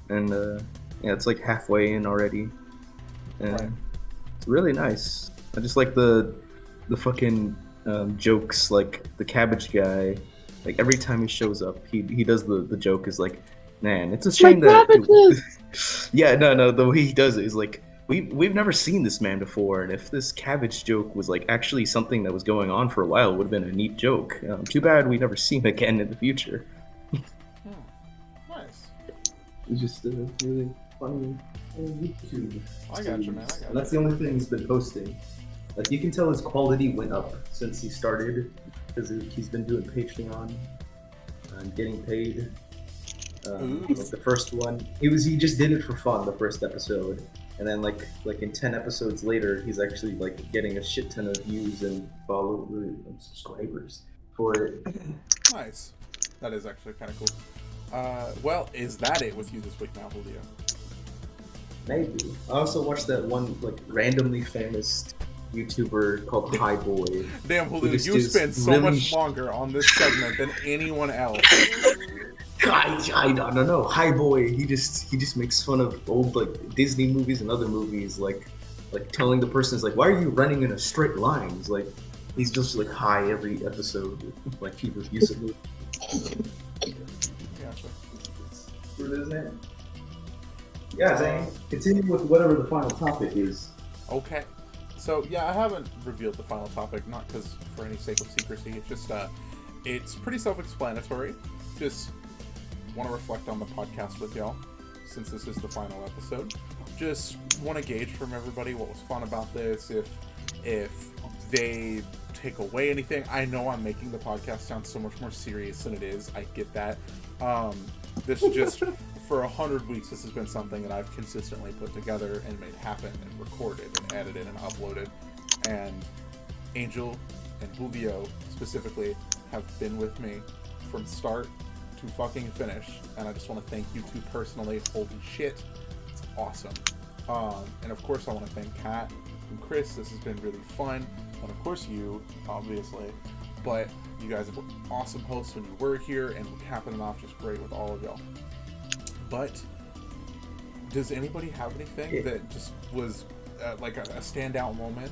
Speaker 7: And yeah, it's like halfway in already. And it's really nice. I just like the fucking jokes, like the cabbage guy. Like every time he shows up, he does the joke is like, man, it's a shame yeah, no, the way he does it is like, we've never seen this man before, and if this cabbage joke was like actually something that was going on for a while, it would have been a neat joke. Too bad we never see him again in the future.
Speaker 1: Nice.
Speaker 7: It's just really funny YouTube.
Speaker 1: I got you, man.
Speaker 7: And that's the only thing he's been posting. Like you can tell his quality went up since he started, because he's been doing Patreon and getting paid. Like the first one, he just did it for fun, the first episode, and then like in 10 episodes later, he's actually like getting a shit ton of views and followers and subscribers for it.
Speaker 1: Nice. That is actually kind of cool. Well, is that it with you this week now, Julio?
Speaker 7: Maybe. I also watched that one like randomly famous YouTuber called High Boy.
Speaker 1: Damn, Julio, you spend so much longer on this segment than anyone else.
Speaker 7: I don't know. High Boy, he just makes fun of old like Disney movies and other movies, like telling the person is like, why are you running in a straight line? It's like he's just like high every episode, like he reviews a movie.
Speaker 1: Gotcha.
Speaker 7: What is that? Yeah, Zane. Continue with whatever the final topic is.
Speaker 1: Okay. So yeah, I haven't revealed the final topic, not because for any sake of secrecy. It's just it's pretty self-explanatory. Just want to reflect on the podcast with y'all, since this is the final episode. Just want to gauge from everybody what was fun about this. If they take away anything, I know I'm making the podcast sound so much more serious than it is. I get that. This is just. For 100 weeks, this has been something that I've consistently put together and made happen and recorded and edited and uploaded. And Angel and Julio specifically have been with me from start to fucking finish. And I just want to thank you two personally. Holy shit. It's awesome. And of course, I want to thank Kat and Chris. This has been really fun. And of course, you, obviously. But you guys were awesome hosts when you were here, and we're capping it off just great with all of y'all. But does anybody have anything that just was like a standout moment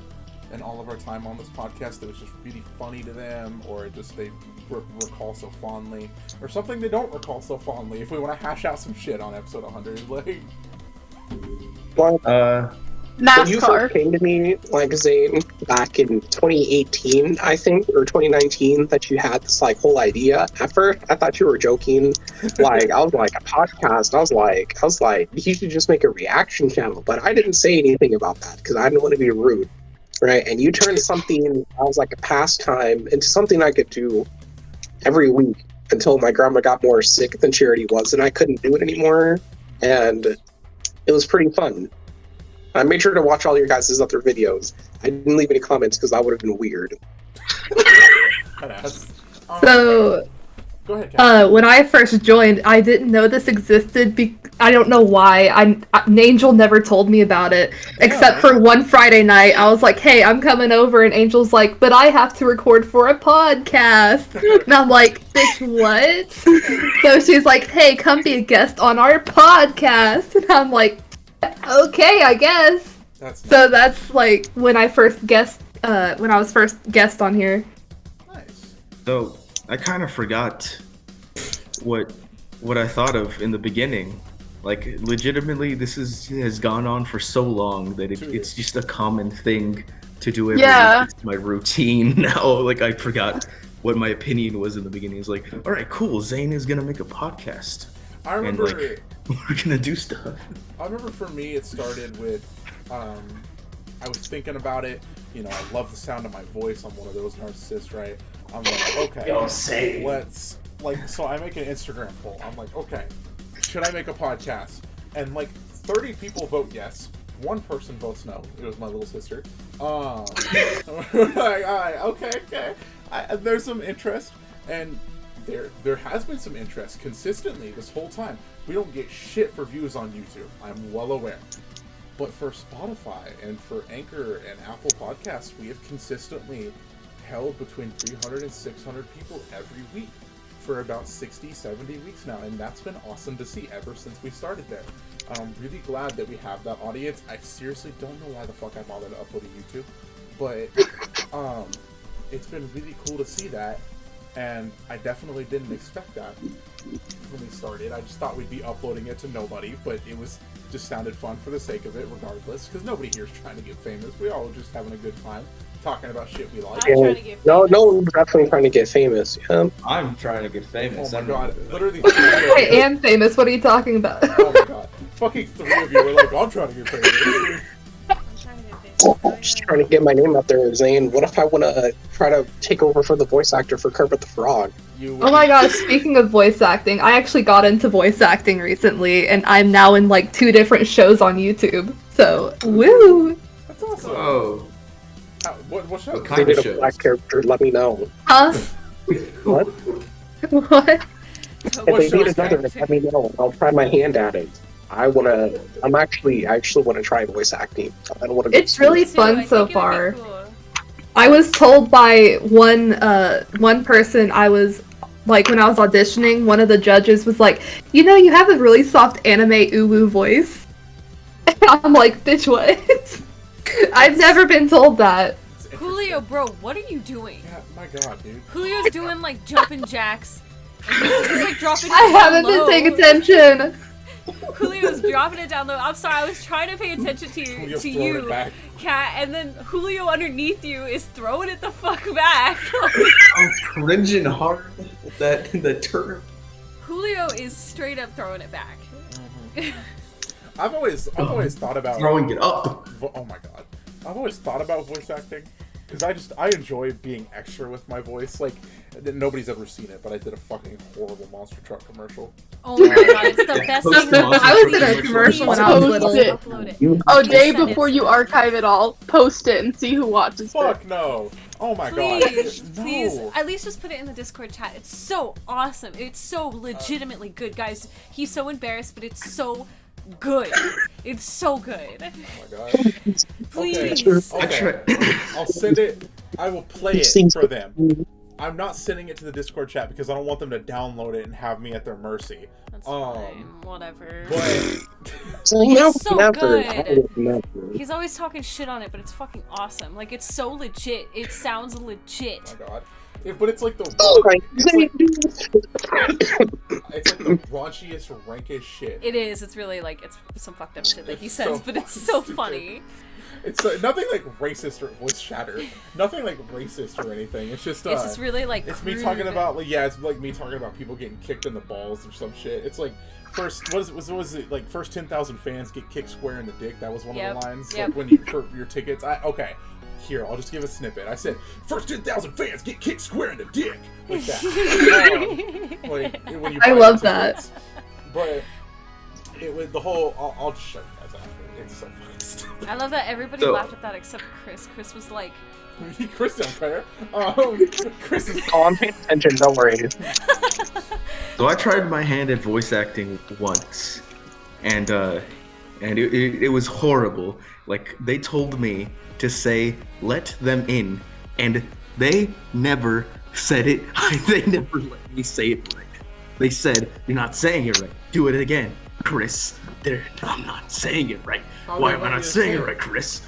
Speaker 1: in all of our time on this podcast that was just really funny to them, or just they recall so fondly, or something they don't recall so fondly? If we want to hash out some shit on episode 100, like.
Speaker 2: When you first came to me, like Zane, back in 2018, I think, or 2019, that you had this like whole idea. At first, I thought you were joking. Like, I was like, a podcast. I was like, you should just make a reaction channel. But I didn't say anything about that because I didn't want to be rude, right? And you turned something, I was like a pastime, into something I could do every week until my grandma got more sick than she already was, and I couldn't do it anymore. And it was pretty fun. I made sure to watch all your guys' other videos. I didn't leave any comments because that would have been weird.
Speaker 1: Badass.
Speaker 4: So,
Speaker 1: Go ahead, Kat.
Speaker 4: when I first joined, I didn't know this existed. I don't know why. Angel never told me about it, except for one Friday night. I was like, "Hey, I'm coming over," and Angel's like, "But I have to record for a podcast," and I'm like, "Bitch, what?" So she's like, "Hey, come be a guest on our podcast," and I'm like, "Okay, I guess."
Speaker 1: That's
Speaker 4: So that's like when I first guest, when I was first guest on here.
Speaker 1: nice.
Speaker 7: So I kind of forgot what I thought of in the beginning. Like, legitimately, this has gone on for so long that it's just a common thing to do every
Speaker 5: Yeah.
Speaker 7: week. It's my routine now. Like, I forgot what my opinion was in the beginning. It's like, all right, cool, Zane is gonna make a podcast.
Speaker 1: I remember.
Speaker 7: like- We're gonna do stuff.
Speaker 1: I remember for me, it started with. I was thinking about it. You know, I love the sound of my voice. I'm one of those narcissists, right? I'm like, okay, let's So I make an Instagram poll. I'm like, okay, should I make a podcast? And like 30 people vote yes. One person votes no. It was my little sister. Like, alright, okay. There's some interest, and there has been some interest consistently this whole time. We don't get shit for views on YouTube. I'm well aware. But for Spotify and for Anchor and Apple Podcasts, we have consistently held between 300 and 600 people every week for about 60, 70 weeks now, and that's been awesome to see ever since we started there. I'm really glad that we have that audience. I seriously don't know why the fuck I bothered to upload to YouTube, but it's been really cool to see that, and I definitely didn't expect that when we started. I just thought we'd be uploading it to nobody, but it was just sounded fun for the sake of it regardless, because nobody here's trying to get famous. We all just having a good time talking about shit we like.
Speaker 3: I'm trying to get
Speaker 2: No,
Speaker 3: famous.
Speaker 2: no, we're definitely trying to get famous. Yeah.
Speaker 6: I'm trying to get
Speaker 1: Oh
Speaker 6: famous.
Speaker 1: my
Speaker 6: I'm-
Speaker 1: god, literally
Speaker 4: I am famous. What are you talking about?
Speaker 1: oh my god, fucking 3 of you were like, I'm trying to get famous.
Speaker 3: I'm trying to get famous.
Speaker 2: I'm just trying to get my name out there, Zane. What if I want to try to take over for the voice actor for Kermit the Frog?
Speaker 1: You
Speaker 4: Oh my god, speaking of voice acting, I actually got into voice acting recently, and I'm now in like 2 different shows on YouTube. So, woo!
Speaker 1: That's awesome.
Speaker 7: Oh,
Speaker 1: What show?
Speaker 7: What
Speaker 2: If
Speaker 7: kind
Speaker 2: they
Speaker 7: of
Speaker 2: need a
Speaker 7: shows?
Speaker 2: black character, let me know.
Speaker 4: Huh?
Speaker 2: What?
Speaker 4: What?
Speaker 2: If they
Speaker 1: show
Speaker 2: need
Speaker 1: is
Speaker 2: another, let me know. I'll try my hand at it. I actually want to try voice acting. I don't want to.
Speaker 4: It's really
Speaker 3: Me too,
Speaker 4: fun
Speaker 3: I
Speaker 4: so
Speaker 3: think it would be
Speaker 4: far.
Speaker 3: cool.
Speaker 4: I was told by one person, I was like, when I was auditioning, one of the judges was like, "You know, you have a really soft anime uwu voice." And I'm like, "Bitch, what?" I've never been told that.
Speaker 1: It's interesting.
Speaker 3: Julio, bro, what are you doing?
Speaker 1: Yeah, my god, dude.
Speaker 3: Julio's doing like jumping jacks. And he's like dropping it
Speaker 4: I
Speaker 3: down
Speaker 4: haven't
Speaker 3: low.
Speaker 4: been paying attention.
Speaker 3: Julio's dropping it down low. I'm sorry, I was trying to pay attention to
Speaker 1: Julio's
Speaker 3: to
Speaker 1: throwing it
Speaker 3: you,
Speaker 1: back.
Speaker 3: Cat, and then Julio underneath you is throwing it the fuck back.
Speaker 7: I'm cringing hard at that term.
Speaker 3: Julio is straight up throwing it back.
Speaker 1: I've always thought about
Speaker 7: Throwing it up.
Speaker 1: Oh my god, I've always thought about voice acting because I enjoy being extra with my voice. Like nobody's ever seen it, but I did a fucking horrible monster truck commercial.
Speaker 3: Oh my god, it's the best
Speaker 7: Post
Speaker 3: thing.
Speaker 7: the monster
Speaker 4: I was in a
Speaker 7: truck
Speaker 4: commercial when
Speaker 3: Please
Speaker 4: I was
Speaker 5: Post
Speaker 4: little.
Speaker 5: it.
Speaker 3: upload it.
Speaker 5: Oh, day
Speaker 3: Send it.
Speaker 5: before you archive it all, post it and see who watches it.
Speaker 1: Fuck no! Oh my
Speaker 3: Please,
Speaker 1: god,
Speaker 3: please,
Speaker 1: no!
Speaker 3: at least just put it in the Discord chat. It's so awesome. It's so legitimately good, guys. He's so embarrassed, but it's so good. It's so good.
Speaker 1: Oh my god.
Speaker 3: Please.
Speaker 1: Okay.
Speaker 7: try-
Speaker 1: I'll send it. I will play
Speaker 2: These
Speaker 1: it
Speaker 2: things-
Speaker 1: for them. I'm not sending it to the Discord chat because I don't want them to download it and have me at their mercy.
Speaker 3: That's fine. Whatever.
Speaker 1: But
Speaker 2: Zane, I would
Speaker 3: so
Speaker 2: never.
Speaker 3: good.
Speaker 2: I would never.
Speaker 3: He's always talking shit on it, but it's fucking awesome. Like, it's so legit. It sounds legit.
Speaker 1: oh my god. But it's like the
Speaker 2: Oh my
Speaker 1: it's like,
Speaker 2: Zane.
Speaker 1: it's like the raunchiest, rankest shit.
Speaker 3: It is. It's really like, it's some fucked up shit that he
Speaker 1: It's
Speaker 3: says,
Speaker 1: so
Speaker 3: but it's so
Speaker 1: stupid.
Speaker 3: funny.
Speaker 1: It's nothing like racist or voice shatter. Nothing like racist or anything. It's just
Speaker 3: It's just really like.
Speaker 1: it's me
Speaker 3: crude.
Speaker 1: talking about like it's like me talking about people getting kicked in the balls or some shit. It's like first what was it like first 10,000 fans get kicked square in the dick. That was one of
Speaker 3: Yep,
Speaker 1: the lines
Speaker 3: yep.
Speaker 1: like when you for your tickets. Okay. Here, I'll just give a snippet. I said, first 10,000 fans get kicked square in the dick. Like that. Like, when you
Speaker 4: I
Speaker 1: buy
Speaker 4: love
Speaker 1: your
Speaker 4: that.
Speaker 1: tickets. But it was the whole. I'll just show you guys after. It's so fucking stupid.
Speaker 3: I love that everybody
Speaker 7: So-
Speaker 3: laughed at that except Chris. Chris was like,
Speaker 1: Chris don't care. Chris is.
Speaker 2: Oh, I'm paying attention. Don't worry.
Speaker 7: So I tried my hand at voice acting once, and it was horrible. Like, they told me to say "let them in," and they never said it. They never let me say it right. They said, "You're not saying it right. Do it again, Chris." I'm not saying it right.
Speaker 1: How
Speaker 7: Why
Speaker 1: they
Speaker 7: am
Speaker 1: let
Speaker 7: I
Speaker 1: you
Speaker 7: not saying
Speaker 1: say
Speaker 7: it
Speaker 1: it?
Speaker 7: right, Chris?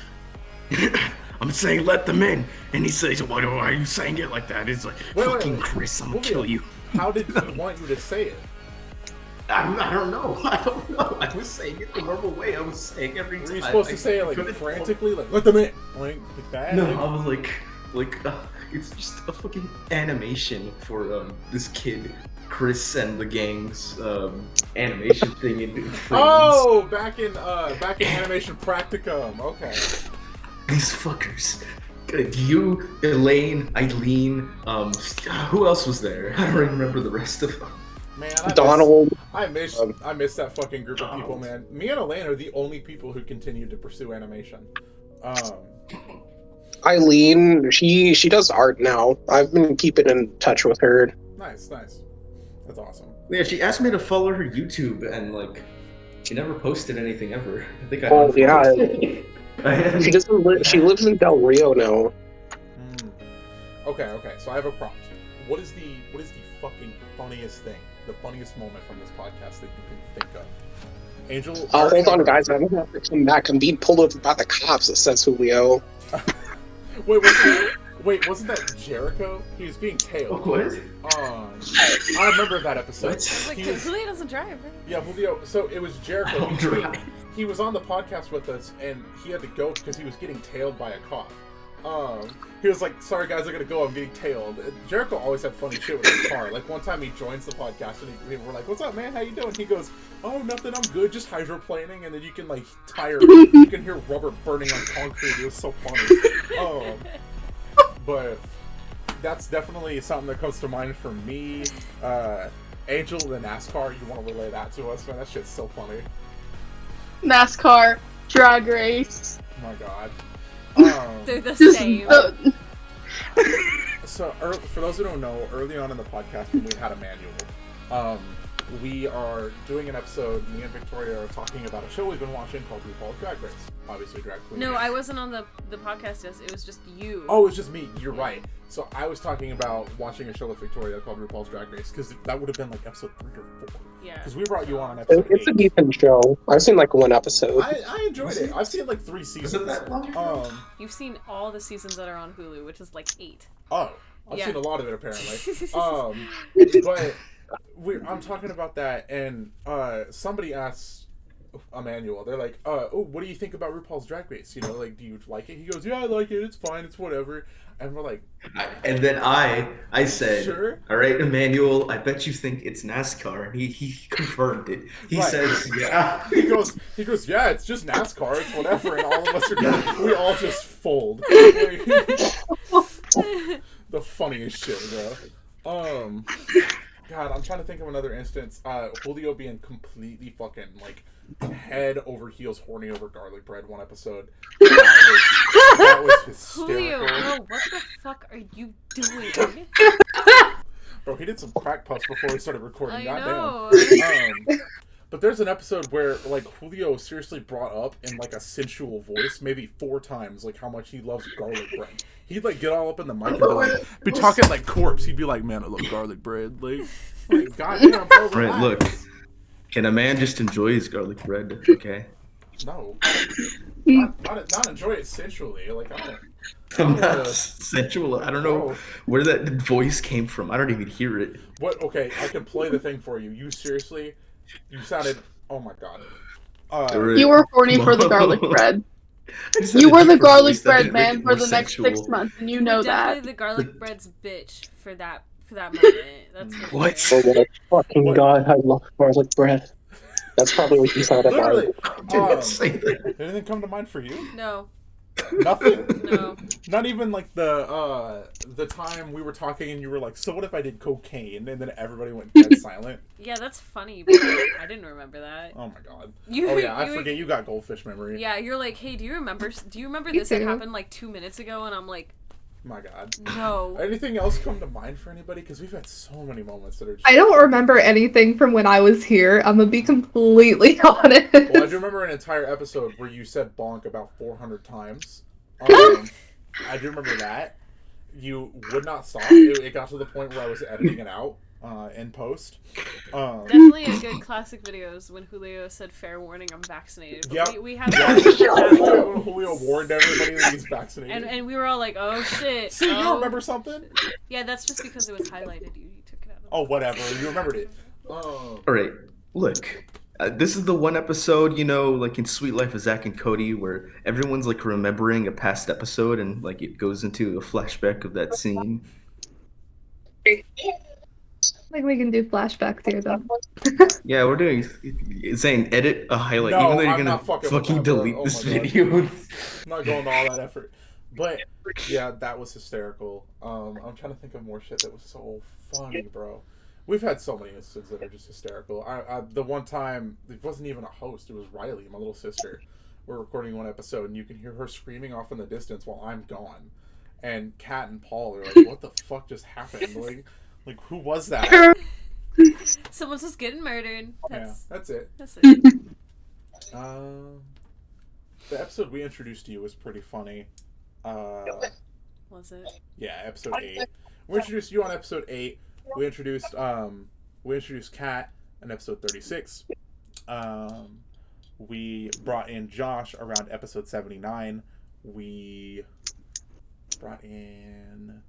Speaker 7: I'm saying "let them in," and he says, "Why are you saying it like that?" It's like,
Speaker 1: Wait,
Speaker 7: fucking
Speaker 1: wait.
Speaker 7: Chris, I'm gonna
Speaker 1: Julio,
Speaker 7: kill you.
Speaker 1: How did he want you to say it?
Speaker 7: I don't know. I don't know. I was saying it the normal way. I was saying every time.
Speaker 1: Were you supposed to say it like
Speaker 7: couldn't-
Speaker 1: frantically, like let them in, like that?
Speaker 7: No,
Speaker 1: Like,
Speaker 7: I was like, it's just a fucking animation for this kid, Chris and the gang's animation thing in Friends.
Speaker 1: oh, back in animation practicum. Okay.
Speaker 7: These fuckers. You, Elaine, Eileen, who else was there? I don't even remember the rest of them.
Speaker 1: Man,
Speaker 2: Donald.
Speaker 1: I miss that fucking group of people, man. Me and Elaine are the only people who continue to pursue animation.
Speaker 2: Eileen, she does art now. I've been keeping in touch with her.
Speaker 1: Nice. That's awesome.
Speaker 7: Yeah, she asked me to follow her YouTube, and like, she never posted anything ever. I think I.
Speaker 2: Oh, yeah.
Speaker 7: I
Speaker 2: She doesn't live. She lives in Del Rio now.
Speaker 1: Okay. So I have a prompt. What is the fucking funniest thing, the funniest moment from this podcast that you can think of? Angel.
Speaker 2: Hold on, guys. I'm gonna have to come back. I'm being pulled over by the cops. It says Julio.
Speaker 1: Wasn't that Jericho? He was being tailed.
Speaker 7: What?
Speaker 1: I remember that episode.
Speaker 7: What?
Speaker 3: I was like,
Speaker 1: He was-
Speaker 3: Julio doesn't drive, right?
Speaker 1: Yeah, Julio. So it was Jericho.
Speaker 7: Don't drive.
Speaker 1: He was on the podcast with us, and he had to go because he was getting tailed by a cop. He was like, "Sorry guys, I gotta go. I'm getting tailed." And Jericho always had funny shit with his car. Like one time he joins the podcast, and we're like, "What's up, man? How you doing?" He goes, "Oh, nothing. I'm good. Just hydroplaning." And then you can like you can hear rubber burning on concrete. It was so funny. But that's definitely something that comes to mind for me. Angel, the NASCAR. You want to relay that to us, man? That shit's so funny.
Speaker 5: NASCAR, drag race.
Speaker 1: Oh my god.
Speaker 3: They're the
Speaker 5: Just,
Speaker 3: same.
Speaker 1: So, for those who don't know, early on in the podcast, when we had a manual, we are doing an episode. Me and Victoria are talking about a show we've been watching called RuPaul's Drag Race. Obviously, drag queen.
Speaker 3: No, I wasn't on the podcast. It was just you.
Speaker 1: Oh, it's just me. You're right. So I was talking about watching a show with Victoria called RuPaul's Drag Race because that would have been like episode 3 or 4.
Speaker 3: Yeah.
Speaker 1: Because we brought you on episode
Speaker 2: It's a
Speaker 1: 8.
Speaker 2: decent show. I've seen like one episode.
Speaker 1: I enjoyed it. I've seen like 3 seasons.
Speaker 7: Was it that long?
Speaker 3: You've seen all the seasons that are on Hulu, which is like 8.
Speaker 1: Oh, I've
Speaker 3: Yeah.
Speaker 1: seen a lot of it apparently. But I'm talking about that, and somebody asked Emmanuel, they're like, "Oh, what do you think about RuPaul's Drag Race? You know, like, do you like it?" He goes, "Yeah, I like it. It's fine. It's whatever." And we're like,
Speaker 7: And then I said,
Speaker 1: "Sure."
Speaker 7: "All right, Emmanuel, I bet you think it's NASCAR." And he confirmed it. He
Speaker 1: Right.
Speaker 7: says, "Yeah."
Speaker 1: He goes, "Yeah, it's just NASCAR. It's whatever." And all of us are we all just fold. The funniest shit, bro. God, I'm trying to think of another instance. Julio being completely fucking like head over heels horny over garlic bread one episode. That was
Speaker 3: Julio,
Speaker 1: hysterical.
Speaker 3: bro, what the fuck are you doing?
Speaker 1: Bro, he did some crack puffs before we started recording.
Speaker 3: I
Speaker 1: Goddamn.
Speaker 3: know.
Speaker 1: But there's an episode where like Julio seriously brought up in like a sensual voice maybe 4 times like how much he loves garlic bread. He'd like get all up in the mic and be talking like corpse. He'd be like, "Man, I love garlic bread." Like goddamn, bro.
Speaker 7: Right,
Speaker 1: relax.
Speaker 7: look. Can a man just enjoy his garlic bread? Okay.
Speaker 1: No. Not enjoy it sensually. Like I don't.
Speaker 7: I'm not sensual. I don't know
Speaker 1: Bro.
Speaker 7: where that voice came from. I don't even hear it.
Speaker 1: What? Okay, I can play the thing for you. You seriously? You sounded. Oh my god.
Speaker 5: You were horny for the garlic bread.
Speaker 7: I just had
Speaker 5: You
Speaker 7: a
Speaker 5: were the
Speaker 7: different
Speaker 5: garlic
Speaker 7: voice that
Speaker 5: bread
Speaker 7: didn't make
Speaker 5: man
Speaker 7: it
Speaker 5: for
Speaker 7: more
Speaker 5: the next
Speaker 7: sensual.
Speaker 5: 6 months, and you know
Speaker 3: Definitely
Speaker 5: that.
Speaker 3: the garlic bread's bitch for that moment. That's for
Speaker 7: What?
Speaker 3: sure.
Speaker 2: Oh my fucking
Speaker 1: What?
Speaker 2: god, I love garlic bread. That's probably what you sounded
Speaker 1: Literally.
Speaker 2: like.
Speaker 7: Didn't say that.
Speaker 1: Did anything come to mind for you?
Speaker 3: No.
Speaker 1: Nothing.
Speaker 3: No.
Speaker 1: Not even like the time we were talking and you were like, so what if I did cocaine? And then everybody went dead silent.
Speaker 3: Yeah, that's funny, but I didn't remember that.
Speaker 1: Oh my god.
Speaker 3: You,
Speaker 1: Oh yeah, I
Speaker 3: you-
Speaker 1: forget you got goldfish memory.
Speaker 3: Yeah, you're like, hey, do you remember
Speaker 4: Me
Speaker 3: this had
Speaker 4: too.
Speaker 3: happened like 2 minutes ago? And I'm like,
Speaker 1: My god.
Speaker 3: no.
Speaker 1: Anything else come to mind for anybody? Because we've had so many moments that are just...
Speaker 4: I don't remember anything from when I was here. I'm gonna be completely honest.
Speaker 1: Well, I do remember an entire episode where you said bonk about 400 times. I do remember that. You would not stop. It got to the point where I was editing it out in post.
Speaker 3: Definitely a good classic videos when Julio said, fair warning, I'm vaccinated. But
Speaker 1: Yep.
Speaker 3: we had
Speaker 1: Julio warned everybody that he's vaccinated.
Speaker 3: and we were all like, oh shit.
Speaker 1: See, you
Speaker 3: oh.
Speaker 1: remember something?
Speaker 3: Yeah, that's just because it was highlighted. You took it out of the
Speaker 1: Oh, whatever. You remembered it.
Speaker 7: All right, look. This is the one episode, you know, like in Sweet Life of Zack and Cody, where everyone's like remembering a past episode and like it goes into a flashback of that scene.
Speaker 4: Like we can do flashbacks here though.
Speaker 7: Yeah, we're doing. Zane, edit a highlight,
Speaker 1: No,
Speaker 7: even though you're
Speaker 1: I'm
Speaker 7: gonna
Speaker 1: not fucking with
Speaker 7: fucking
Speaker 1: that, bro.
Speaker 7: delete
Speaker 1: Oh
Speaker 7: this
Speaker 1: my God.
Speaker 7: video.
Speaker 1: I'm not going to all that effort. But, yeah, that was hysterical. I'm trying to think of more shit that was so funny, bro. We've had so many instances that are just hysterical. The one time, it wasn't even a host. It was Riley, my little sister. We're recording one episode, and you can hear her screaming off in the distance while I'm gone. And Kat and Paul are like, what the fuck just happened? Like who was that?
Speaker 3: Someone's just getting murdered.
Speaker 1: Yeah, that's it.
Speaker 3: That's it.
Speaker 1: The episode we introduced you was pretty funny.
Speaker 3: Was it?
Speaker 1: Yeah, episode 8. We introduced you on episode 8. We introduced Kat in episode 36. We brought in Josh around episode 79. We brought in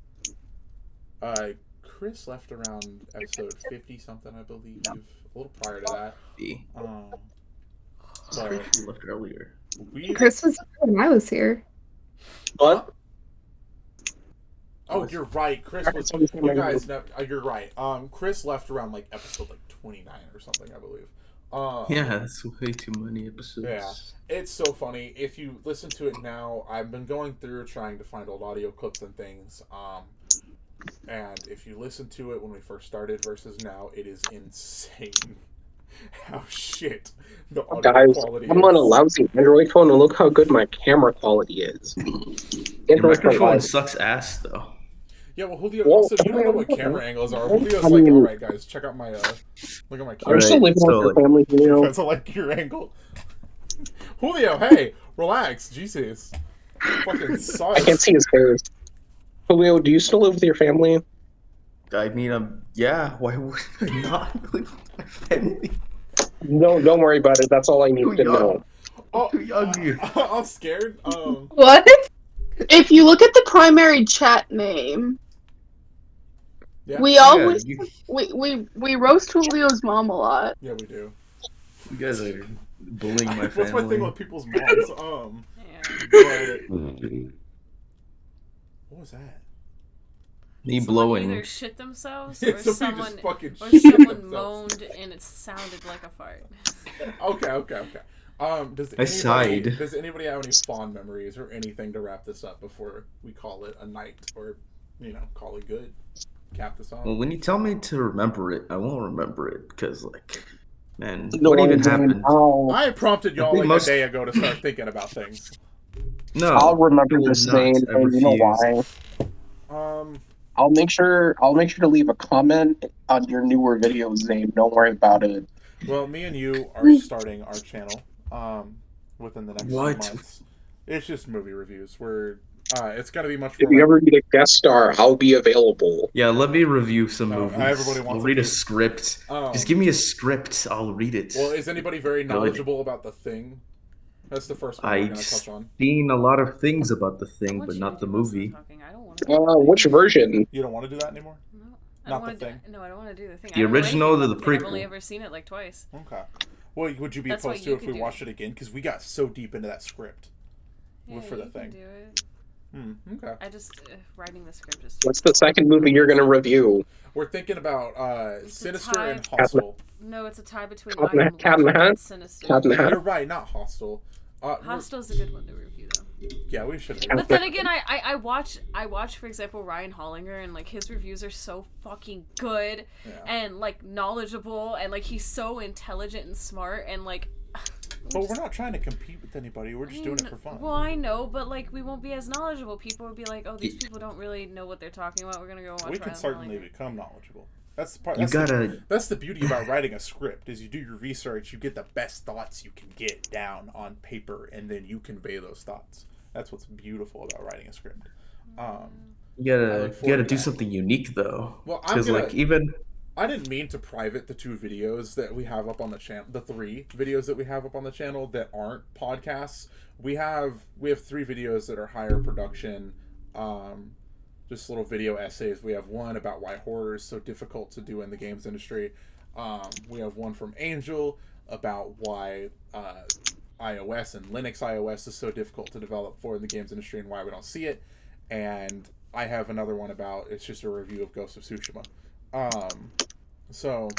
Speaker 1: Chris left around episode 50 something, I believe. A little prior to that.
Speaker 7: I'm pretty sure you left earlier.
Speaker 4: Chris was here when I was here.
Speaker 2: What?
Speaker 1: Oh, you're right. Chris was. You guys, you're right. Chris left around like episode 29 or something, I believe.
Speaker 7: Yeah, that's way too many episodes.
Speaker 1: Yeah, it's so funny. If you listen to it now, I've been going through trying to find old audio clips and things. And if you listen to it when we first started versus now, it is insane how shit the audio
Speaker 2: Guys,
Speaker 1: quality
Speaker 2: I'm
Speaker 1: is.
Speaker 2: on a lousy Android phone, and look how good my camera quality is.
Speaker 7: Your
Speaker 2: Android phone
Speaker 7: microphone
Speaker 2: live.
Speaker 7: sucks ass though.
Speaker 1: Yeah, well, Julio,
Speaker 2: Well,
Speaker 1: also, you don't know what camera angles are. Julio's
Speaker 2: I
Speaker 1: like,
Speaker 2: mean-
Speaker 1: alright, guys, check out my, look at my
Speaker 2: I'm
Speaker 1: camera.
Speaker 2: still living
Speaker 7: so,
Speaker 2: with your
Speaker 7: like-
Speaker 2: family, you know.
Speaker 1: That's like your angle. Julio, hey, relax. Jesus. Fucking sucks.
Speaker 2: I can't see his hair. Julio, do you still live with your family?
Speaker 7: I mean, yeah. Why would I not live with my family?
Speaker 2: No, don't worry about it. That's all I need
Speaker 7: Too
Speaker 2: to
Speaker 7: young.
Speaker 2: know.
Speaker 1: Oh,
Speaker 7: Too young here.
Speaker 1: I'm scared.
Speaker 4: What?
Speaker 5: If you look at the primary chat name,
Speaker 1: Yeah,
Speaker 5: we
Speaker 7: Yeah,
Speaker 5: always
Speaker 7: you,
Speaker 5: we roast Julio's mom a lot.
Speaker 1: yeah, we do.
Speaker 7: you guys are bullying my
Speaker 1: What's my thing
Speaker 7: family.
Speaker 1: with people's moms?
Speaker 3: Yeah.
Speaker 1: But, what was that?
Speaker 7: Me
Speaker 3: Someone
Speaker 7: blowing.
Speaker 3: either shit themselves or
Speaker 1: Somebody
Speaker 3: someone
Speaker 1: just fucking
Speaker 3: or
Speaker 1: shit
Speaker 3: someone
Speaker 1: themselves.
Speaker 3: moaned and it sounded like a fart.
Speaker 1: Okay. Does anybody have any fond memories or anything to wrap this up before we call it a night or, call it good? Cap this
Speaker 7: Well,
Speaker 1: off.
Speaker 7: when you tell me to remember it, I won't remember it because, like, man,
Speaker 2: No,
Speaker 7: what even
Speaker 2: Zane,
Speaker 7: happened?
Speaker 1: I prompted y'all
Speaker 7: I think
Speaker 1: like
Speaker 7: most-
Speaker 1: a day ago to start thinking about things.
Speaker 7: No,
Speaker 2: I'll remember
Speaker 7: I will
Speaker 2: this
Speaker 7: not.
Speaker 2: name,
Speaker 7: I
Speaker 2: and you know
Speaker 7: refuse.
Speaker 2: why.
Speaker 1: Um,
Speaker 2: I'll make sure to leave a comment on your newer video's name. Don't worry about it.
Speaker 1: well, me and you are starting our channel within the next few
Speaker 7: What?
Speaker 1: months. It's just movie reviews. It's got to be much
Speaker 2: If
Speaker 1: more.
Speaker 2: you ever need a guest star, I'll be available.
Speaker 7: Yeah, let me review some
Speaker 1: No,
Speaker 7: movies.
Speaker 1: everybody wants
Speaker 7: I'll
Speaker 1: to
Speaker 7: read
Speaker 1: do-
Speaker 7: a script.
Speaker 1: um,
Speaker 7: Just give me a script. I'll read it.
Speaker 1: Well, is anybody very
Speaker 7: Good.
Speaker 1: knowledgeable about The Thing? That's the first one we're
Speaker 7: I've
Speaker 1: going to touch on.
Speaker 7: seen a lot of things about the
Speaker 3: I
Speaker 7: thing,
Speaker 3: want
Speaker 7: but
Speaker 3: you
Speaker 7: not
Speaker 3: to
Speaker 7: the
Speaker 3: do most of
Speaker 7: movie.
Speaker 3: talking. I don't want to.
Speaker 2: Which version?
Speaker 1: You don't want to do that anymore?
Speaker 3: No, I
Speaker 1: Not
Speaker 3: don't want
Speaker 1: The
Speaker 3: to.
Speaker 1: Thing.
Speaker 3: No, I don't want to do the thing.
Speaker 7: The
Speaker 3: I don't know
Speaker 7: original
Speaker 3: anything
Speaker 7: or
Speaker 3: about
Speaker 7: the
Speaker 3: Thing. I've only
Speaker 7: prequel?
Speaker 3: ever seen it like twice.
Speaker 1: Okay. Well, would you be
Speaker 3: That's why
Speaker 1: opposed to
Speaker 3: you
Speaker 1: if we
Speaker 3: can do
Speaker 1: watched
Speaker 3: it.
Speaker 1: it again? Because we got so deep into that script.
Speaker 3: Yeah,
Speaker 1: For The
Speaker 3: you
Speaker 1: Thing.
Speaker 3: can do it.
Speaker 1: Okay.
Speaker 3: I just writing the script is.
Speaker 2: What's the second movie you're gonna review?
Speaker 1: We're thinking about
Speaker 3: It's a
Speaker 1: Sinister
Speaker 3: tie.
Speaker 1: and Hostel.
Speaker 3: No, it's a tie between
Speaker 2: Cat in the
Speaker 3: I Am
Speaker 2: Cat in the
Speaker 3: Legend
Speaker 2: Hat?
Speaker 3: and Sinister.
Speaker 2: Cat in the Hat?
Speaker 1: You're right, not Hostel.
Speaker 3: Hostel's a good one to review though.
Speaker 1: Yeah, we should.
Speaker 3: But then again, I watch for example Ryan Hollinger, and like his reviews are so fucking good and like knowledgeable, and like he's so intelligent and smart, and like.
Speaker 1: But we're not trying to compete with anybody. We're just doing it for fun.
Speaker 3: Well, I know, but like we won't be as knowledgeable. People would be like, "Oh, these people don't really know what they're talking about. We're gonna go watch."
Speaker 1: We can
Speaker 3: Ryan
Speaker 1: certainly
Speaker 3: Hollinger."
Speaker 1: become knowledgeable. That's the part.
Speaker 7: You
Speaker 1: That's the beauty about writing a script is you do your research, you get the best thoughts you can get down on paper, and then you convey those thoughts. That's what's beautiful about writing a script.
Speaker 7: You gotta do something unique though.
Speaker 1: Well,
Speaker 7: because like even.
Speaker 1: I didn't mean to private the 2 videos that we have up on the channel, the 3 videos that we have up on the channel that aren't podcasts. We have 3 videos that are higher production, just little video essays. We have one about why horror is so difficult to do in the games industry. We have one from Angel about why iOS and Linux iOS is so difficult to develop for in the games industry and why we don't see it. And I have another one about, it's just a review of Ghost of Tsushima. So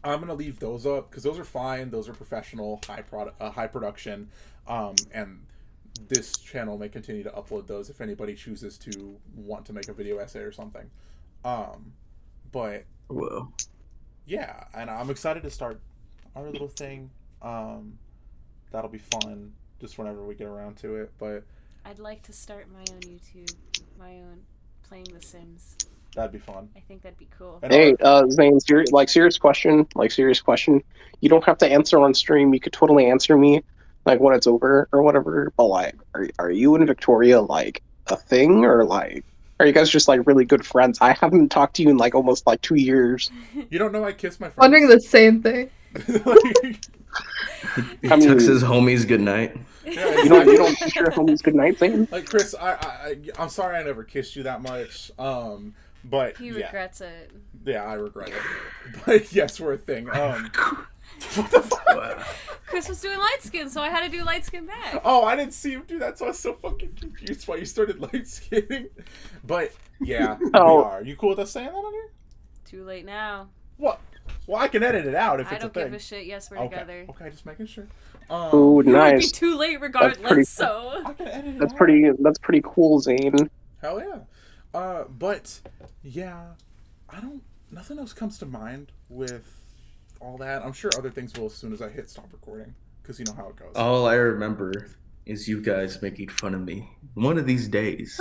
Speaker 1: I'm gonna leave those up because those are fine. Those are professional, high production, and this channel may continue to upload those if anybody chooses to want to make a video essay or something. But
Speaker 7: whoa,
Speaker 1: yeah, and I'm excited to start our little thing. That'll be fun just whenever we get around to it. But
Speaker 3: I'd like to start my own YouTube, my own playing The Sims.
Speaker 1: that'd be fun.
Speaker 3: I think that'd be cool.
Speaker 2: Hey, Zane, serious question. You don't have to answer on stream. You could totally answer me, like, when it's over or whatever. But, like, are you and Victoria, like, a thing? Or, like, are you guys just, like, really good friends? I haven't talked to you in, like, almost, like, 2 years.
Speaker 1: You don't know I kiss my friends?
Speaker 4: Wondering the same thing.
Speaker 7: He texts his homies goodnight.
Speaker 1: Yeah,
Speaker 2: you don't kiss your homies goodnight, Zane?
Speaker 1: Like, Chris, I'm sorry I never kissed you that much. But
Speaker 3: He regrets it.
Speaker 1: Yeah, I regret it. But yes, we're a thing. What the fuck?
Speaker 3: Chris was doing light skin, so I had to do light skin back.
Speaker 1: Oh, I didn't see him do that, so I was so fucking confused why you started light skinning. But yeah, we are. You cool with us saying that on here?
Speaker 3: Too late now.
Speaker 1: What? Well, I can edit it out if
Speaker 3: I
Speaker 1: it's a
Speaker 3: don't
Speaker 1: thing.
Speaker 3: give a shit. Yes, we're
Speaker 1: Okay.
Speaker 3: together.
Speaker 1: Okay, just making sure.
Speaker 2: Ooh,
Speaker 3: It would be
Speaker 2: nice.
Speaker 3: too late regardless. So
Speaker 1: I can edit it
Speaker 2: That's
Speaker 1: out.
Speaker 2: That's pretty cool, Zane.
Speaker 1: Hell yeah. But yeah, nothing else comes to mind with all that. I'm sure other things will as soon as I hit stop recording, because you know how it goes.
Speaker 7: All I remember is you guys making fun of me. One of these days.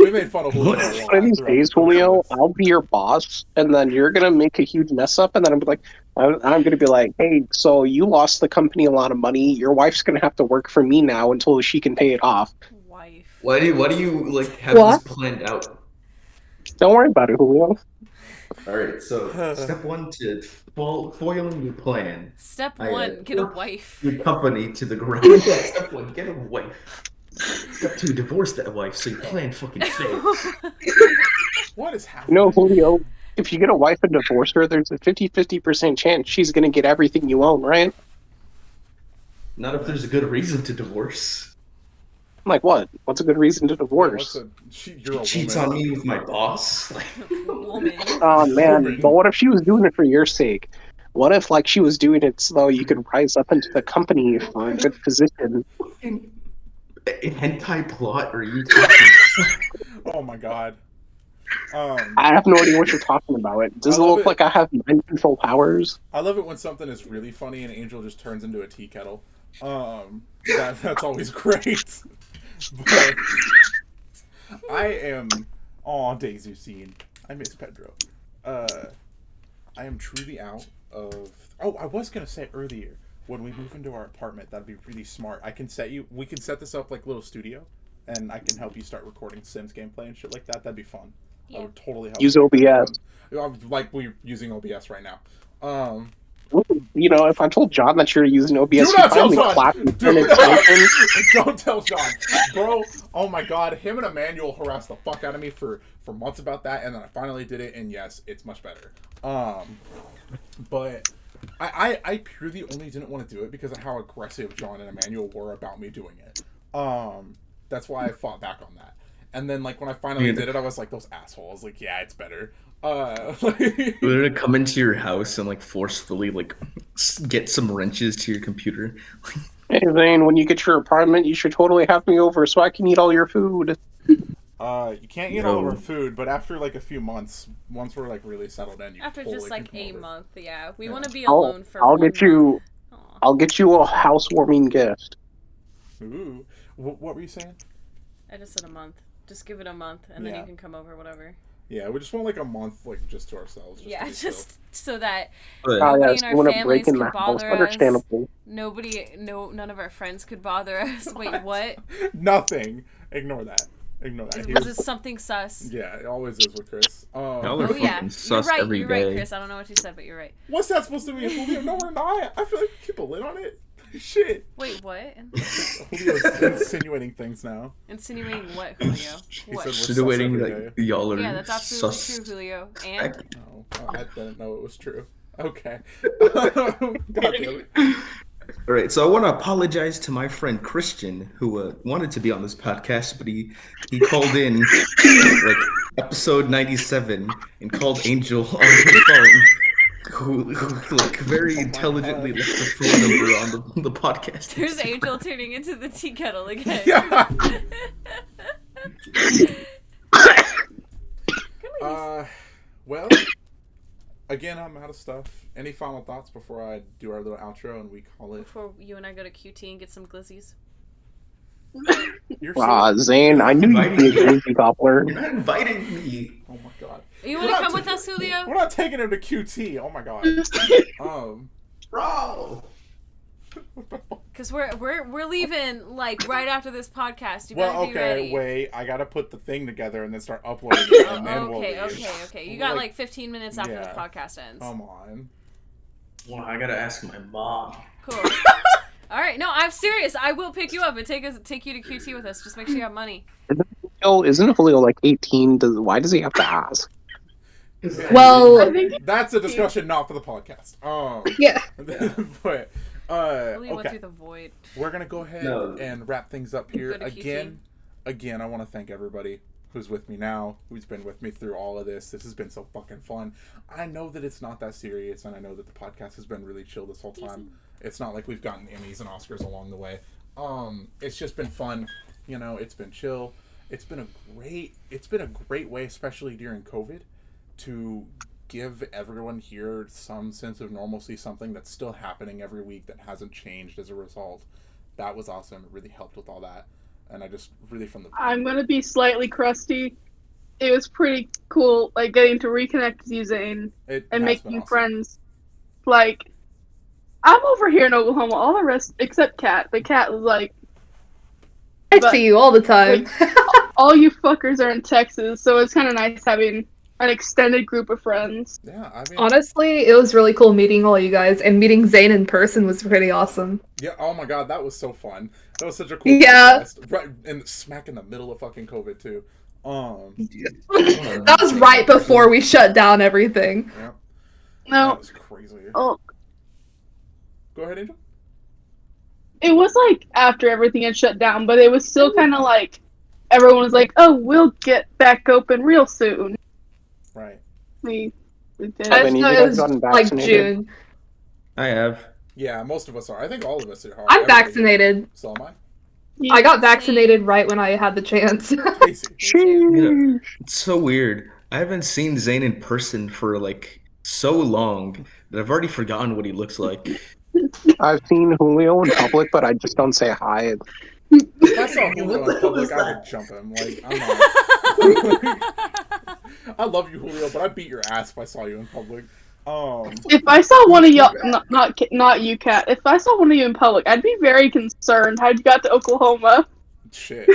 Speaker 1: We made fun of Julio. a lot
Speaker 2: One of these
Speaker 1: throughout
Speaker 2: days,
Speaker 1: the
Speaker 2: Julio,
Speaker 1: process.
Speaker 2: I'll be your boss, and then you're gonna make a huge mess up, and then I'm gonna be like, hey, so you lost the company a lot of money. Your wife's gonna have to work for me now until she can pay it off.
Speaker 3: wife.
Speaker 7: Why do you like have
Speaker 4: What?
Speaker 7: this planned out?
Speaker 2: Don't worry about it, Julio.
Speaker 7: All right, so step 1 to foiling your plan.
Speaker 3: Step
Speaker 7: I,
Speaker 3: 1, get a
Speaker 7: work
Speaker 3: wife.
Speaker 7: Your company to the ground. Yeah, step 1, get a wife. Step 2, divorce that wife so your plan fucking fails.
Speaker 1: What is
Speaker 2: You
Speaker 1: happening?
Speaker 2: know, Julio, if you get a wife and divorce her, there's a 50% chance she's gonna get everything you own, right?
Speaker 7: Not if there's a good reason to divorce.
Speaker 2: I'm like, what? What's a good reason to divorce?
Speaker 1: You're a
Speaker 7: Cheats
Speaker 1: woman.
Speaker 7: on me with my boss. Like,
Speaker 3: Woman.
Speaker 2: Oh man, but what if she was doing it for your sake? What if, like, she was doing it so you could rise up into the company for a good position?
Speaker 7: hentai plot are you talking?
Speaker 1: Oh my god.
Speaker 2: I have no idea what you're talking about. Does it
Speaker 1: I love
Speaker 2: look
Speaker 1: it.
Speaker 2: like I have mind control powers?
Speaker 1: I love it when something is really funny and Angel just turns into a tea kettle. That's always great. But I am. Aw, Daisy scene. I miss Pedro. I am truly out of. Oh, I was gonna say earlier when we move into our apartment, that'd be really smart. We can set this up like a little studio, and I can help you start recording Sims gameplay and shit like that. That'd be fun. That
Speaker 3: Yeah.
Speaker 1: would totally help.
Speaker 2: Use OBS.
Speaker 1: Like we're using OBS right now.
Speaker 2: You know, if I told John that you're using OBS,
Speaker 1: Do
Speaker 2: he'd
Speaker 1: not tell
Speaker 2: probably
Speaker 1: John!
Speaker 2: clap and
Speaker 1: Do
Speaker 2: turn it
Speaker 1: not!
Speaker 2: open.
Speaker 1: Don't tell John. Bro, oh my god, him and Emmanuel harassed the fuck out of me for months about that, and then I finally did it, and yes, it's much better. But I purely only didn't want to do it because of how aggressive John and Emmanuel were about me doing it. That's why I fought back on that. And then, like, when I finally did it, I was like, those assholes. Like, yeah, it's better.
Speaker 7: They're gonna come into your house and like forcefully like get some wrenches to your computer.
Speaker 2: Hey Zane, when you get your apartment, you should totally have me over so I can eat all your food.
Speaker 1: You can't eat all of our food, but after like a few months, once we're like really settled in, you
Speaker 3: After
Speaker 1: totally
Speaker 3: just like
Speaker 1: can come
Speaker 3: a
Speaker 1: over.
Speaker 3: month, yeah. We want to be
Speaker 2: I'll-
Speaker 3: alone for
Speaker 2: I'll
Speaker 3: one
Speaker 2: get you-
Speaker 3: month. Aw.
Speaker 2: I'll get you a housewarming gift.
Speaker 1: Ooh, what were you saying?
Speaker 3: I just said a month. Just give it a month, and then
Speaker 1: Yeah.
Speaker 3: you can come over, whatever.
Speaker 1: Yeah, we just want like a month, like just to ourselves.
Speaker 3: Yeah,
Speaker 1: to be
Speaker 3: just so that
Speaker 7: But
Speaker 2: Oh
Speaker 3: Nobody
Speaker 2: yes,
Speaker 3: in
Speaker 2: you
Speaker 3: our
Speaker 2: want to break
Speaker 3: families
Speaker 2: in the
Speaker 3: can
Speaker 2: house.
Speaker 3: bother us.
Speaker 2: Understandable.
Speaker 3: none of our friends could bother us. Wait, what?
Speaker 1: still. Nothing. Ignore that. Ignore that.
Speaker 3: Was it something sus?
Speaker 1: Yeah, it always is with Chris.
Speaker 7: Y'all are
Speaker 3: Oh yeah,
Speaker 7: fucking
Speaker 3: you're
Speaker 7: sus
Speaker 3: right.
Speaker 7: every
Speaker 3: You're right,
Speaker 7: day.
Speaker 3: Chris. I don't know what you said, but you're right.
Speaker 1: What's that supposed to mean, Julio? No, we're not. I feel like keep a lid on it. Shit.
Speaker 3: Wait, what?
Speaker 1: Julio's insinuating things now.
Speaker 3: Insinuating what, Julio?
Speaker 1: She
Speaker 3: What?
Speaker 1: said we're sus
Speaker 7: Insinuating
Speaker 1: every
Speaker 7: that
Speaker 1: day.
Speaker 7: y'all are
Speaker 3: Yeah, that's absolutely
Speaker 7: sus.
Speaker 3: true, Julio. And
Speaker 1: No, I didn't know it was true. Okay. God damn it.
Speaker 7: All right, so I want to apologize to my friend Christian, who wanted to be on this podcast, but he called in like episode 97 and called Angel on her phone, who like very intelligently
Speaker 1: God.
Speaker 7: left the phone number on the podcast.
Speaker 3: there's Angel turning into the tea kettle again.
Speaker 1: Yeah.
Speaker 3: Goodness.
Speaker 1: Well, again, I'm out of stuff. Any final thoughts before I do our little outro and we call it?
Speaker 3: Before you and I go to QT and get some glizzies.
Speaker 1: You're
Speaker 2: Zane, I knew you'd be a glizzy gobbler.
Speaker 7: You're not inviting me.
Speaker 1: Oh my god.
Speaker 3: You want to come with us, Julio?
Speaker 1: We're not taking him to QT. Oh my god.
Speaker 7: Bro.
Speaker 3: Because we're leaving like right after this podcast. You better
Speaker 1: Well,
Speaker 3: be
Speaker 1: okay,
Speaker 3: ready.
Speaker 1: wait. I gotta put the thing together and then start uploading it, and then we'll
Speaker 3: Okay,
Speaker 1: leave.
Speaker 3: okay. You got like 15 minutes after
Speaker 1: Yeah.
Speaker 3: the podcast ends.
Speaker 1: Come on.
Speaker 7: Well, I gotta ask my mom.
Speaker 3: Cool. All right, no, I'm serious. I will pick you up and take you to QT with us. Just make sure you have money.
Speaker 2: Isn't Julio like 18? Why does he have to ask?
Speaker 4: Well,
Speaker 5: I think
Speaker 1: That's a discussion not for the podcast.
Speaker 4: yeah.
Speaker 1: But
Speaker 3: Julio went
Speaker 1: okay.
Speaker 3: through the void.
Speaker 1: We're gonna go ahead
Speaker 6: No.
Speaker 1: and wrap things up here.
Speaker 3: Go to
Speaker 1: Again, I want to thank everybody who's with me now, who's been with me through all of this. This has been so fucking fun. I know that it's not that serious, and I know that the podcast has been really chill this whole time. It's not like we've gotten Emmys and Oscars along the way. It's just been fun. You know, it's been chill. It's been a great way, especially during COVID, to give everyone here some sense of normalcy, something that's still happening every week that hasn't changed as a result. That was awesome. It really helped with all that. And I just really from the
Speaker 5: I'm gonna be slightly crusty. It was pretty cool, like getting to reconnect with you, Zane,
Speaker 1: it
Speaker 5: and
Speaker 1: has
Speaker 5: making
Speaker 1: been awesome.
Speaker 5: friends. Like, I'm over here in Oklahoma. All the rest, except Kat. The cat was like,
Speaker 4: I
Speaker 5: But-
Speaker 4: see you all the time.
Speaker 5: all you fuckers are in Texas, so it's kind of nice having an extended group of friends.
Speaker 1: Yeah, I mean,
Speaker 4: Honestly, it was really cool meeting all you guys, and meeting Zane in person was pretty awesome.
Speaker 1: yeah. Oh my god, that was so fun. That was such a cool
Speaker 4: Yeah.
Speaker 1: podcast. Right, and smack in the middle of fucking COVID too.
Speaker 4: That was right before we shut down everything.
Speaker 1: Yeah, that
Speaker 5: No,
Speaker 1: was crazy.
Speaker 5: oh,
Speaker 1: Go ahead, Angel.
Speaker 5: it was like after everything had shut down, but it was still kind of like everyone was like, "Oh, we'll get back open real soon."
Speaker 1: Right.
Speaker 5: We did.
Speaker 2: Have
Speaker 4: I
Speaker 2: any of
Speaker 4: thought
Speaker 2: you
Speaker 4: it
Speaker 2: guys
Speaker 4: was
Speaker 2: gotten
Speaker 4: like
Speaker 2: vaccinated?
Speaker 4: June.
Speaker 7: I have.
Speaker 1: Yeah, most of us are. I think all of us are.
Speaker 4: I'm
Speaker 1: Everybody-
Speaker 4: vaccinated.
Speaker 1: So am I.
Speaker 4: I got vaccinated right when I had the chance.
Speaker 1: Casey.
Speaker 2: Sheesh.
Speaker 7: It's so weird. I haven't seen Zane in person for like so long that I've already forgotten what he looks like.
Speaker 2: I've seen Julio in public, but I just don't say hi.
Speaker 1: If I saw Julio in public, I would jump him. Like, I'm not. I love you, Julio, but I'd beat your ass if I saw you in public.
Speaker 5: If I saw one of y'all, not you, Kat. If I saw one of you in public, I'd be very concerned. How'd you got to Oklahoma?
Speaker 1: Shit.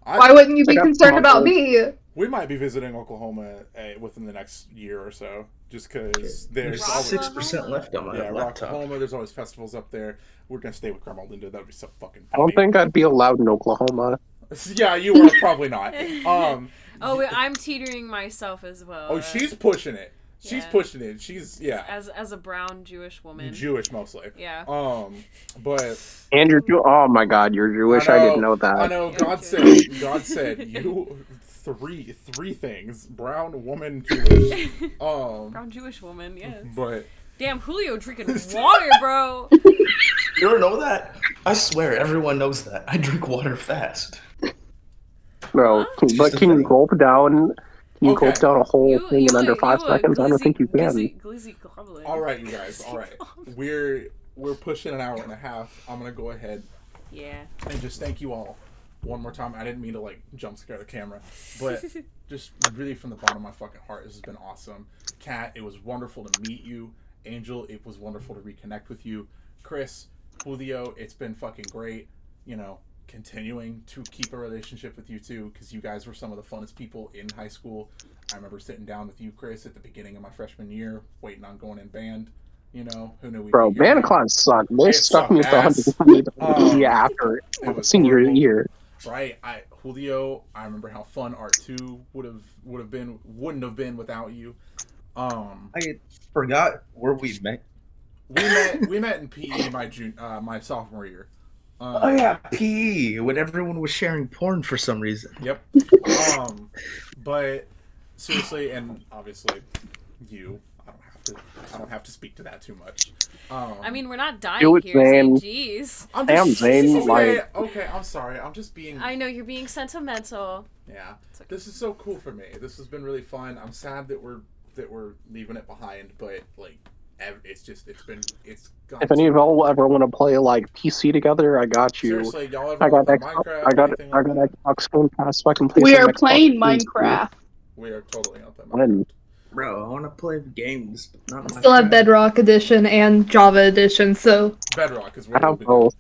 Speaker 4: Why wouldn't you be
Speaker 2: I got
Speaker 4: concerned about
Speaker 2: smuggled.
Speaker 4: me?
Speaker 1: We might be visiting Oklahoma within the next year or so, just because there's
Speaker 3: Rock
Speaker 1: always
Speaker 7: 6% left on my
Speaker 1: yeah,
Speaker 7: laptop.
Speaker 1: Oklahoma. There's always festivals up there. We're gonna stay with Grandma Linda. That'd be so fucking.
Speaker 2: I don't
Speaker 1: funny.
Speaker 2: think I'd be allowed in Oklahoma.
Speaker 1: Yeah, you are probably not.
Speaker 3: Oh, wait, I'm teetering myself as well.
Speaker 1: Oh, she's pushing it. She's
Speaker 3: Yeah.
Speaker 1: pushing it. She's
Speaker 3: as a brown Jewish woman.
Speaker 1: Jewish mostly.
Speaker 3: Yeah.
Speaker 1: But
Speaker 2: And you're oh my god, you're Jewish. I didn't know that.
Speaker 1: I know.
Speaker 3: Yeah,
Speaker 1: God
Speaker 3: Jewish.
Speaker 1: said you three things: brown, woman, Jewish.
Speaker 3: Brown Jewish woman. Yes.
Speaker 1: But
Speaker 3: Damn, Julio drinking water, bro.
Speaker 7: You don't know that? I swear, everyone knows that. I drink water fast.
Speaker 2: No,
Speaker 7: Just
Speaker 2: but
Speaker 7: a
Speaker 2: can you
Speaker 7: thing.
Speaker 2: gulp down? Can you
Speaker 1: Okay.
Speaker 2: gulp down a whole thing in under 5
Speaker 3: a
Speaker 2: seconds? I don't think you can.
Speaker 3: Glizzy goblin.
Speaker 1: All right, you guys. All right, we're pushing an hour and a half. I'm gonna go ahead
Speaker 3: Yeah.
Speaker 1: and just thank you all one more time. I didn't mean to like jump scare the camera, but just really from the bottom of my fucking heart, this has been awesome. Kat, it was wonderful to meet you. Angel, it was wonderful to reconnect with you. Chris, Julio, it's been fucking great. You know, continuing to keep a relationship with you too, because you guys were some of the funnest people in high school. I remember sitting down with you, Chris, at the beginning of my freshman year, waiting on going in band. You know, who knew we'd
Speaker 2: Bro,
Speaker 1: be here
Speaker 2: band
Speaker 1: now?
Speaker 2: class sucked. They
Speaker 1: It
Speaker 2: stuck me with
Speaker 1: sucked
Speaker 2: the
Speaker 1: ass.
Speaker 2: 100 after
Speaker 1: It was
Speaker 2: senior
Speaker 1: horrible.
Speaker 2: year.
Speaker 1: Right, Julio, I remember how fun Art 2 wouldn't have been without you.
Speaker 6: I forgot where we met.
Speaker 1: We met in PE my sophomore year.
Speaker 7: Oh yeah, PE, when everyone was sharing porn for some reason.
Speaker 1: Yep. But seriously, and obviously, I don't have to speak to that too much.
Speaker 3: I mean, we're not
Speaker 2: Do
Speaker 3: dying
Speaker 2: it,
Speaker 3: here,
Speaker 2: Zane.
Speaker 3: Zane. Jeez.
Speaker 1: I'm
Speaker 2: Damn, Zane,
Speaker 1: okay,
Speaker 2: like-
Speaker 1: okay, I'm sorry. I'm just being.
Speaker 3: I know you're being sentimental.
Speaker 1: Yeah,
Speaker 3: It's okay.
Speaker 1: this is so cool for me. This has been really fun. I'm sad that we're leaving it behind, but like, it's gone.
Speaker 2: If any of y'all ever want to play like PC together, I got you.
Speaker 1: Seriously, y'all ever
Speaker 2: I got
Speaker 1: play
Speaker 2: Xbox.
Speaker 1: Minecraft?
Speaker 2: I got
Speaker 1: anything like that?
Speaker 2: Xbox Game Pass, so I can play.
Speaker 5: We
Speaker 2: some
Speaker 5: are
Speaker 2: Xbox
Speaker 5: playing
Speaker 2: games.
Speaker 5: Minecraft.
Speaker 1: We are totally on that.
Speaker 2: When?
Speaker 7: Bro, I want to play games, but not my
Speaker 4: Still have
Speaker 7: friend.
Speaker 4: Bedrock Edition and Java Edition, so
Speaker 1: Bedrock is
Speaker 2: I
Speaker 1: where
Speaker 2: have
Speaker 1: we'll be.
Speaker 2: both.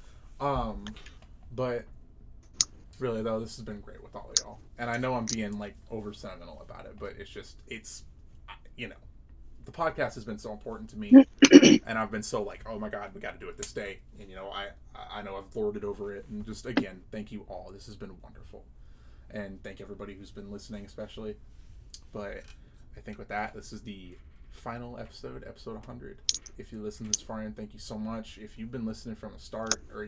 Speaker 1: But really though, this has been great with all of y'all, and I know I'm being like over sentimental about it, but it's you know, the podcast has been so important to me, and I've been so like, oh my god, we got to do it this day, and you know, I know I've lorded over it, and just again, thank you all. This has been wonderful, and thank everybody who's been listening, especially. But I think with that, this is the final episode 100. If you listen this far in, thank you so much. If you've been listening from the start, or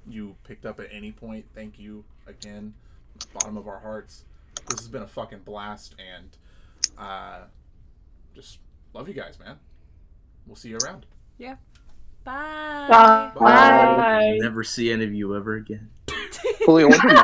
Speaker 1: you picked up at any point, thank you again, from the bottom of our hearts. This has been a fucking blast, and just love you guys, man. We'll see you around.
Speaker 3: Bye.
Speaker 5: Bye.
Speaker 7: Never see any of you ever again.
Speaker 2: Fully ordered.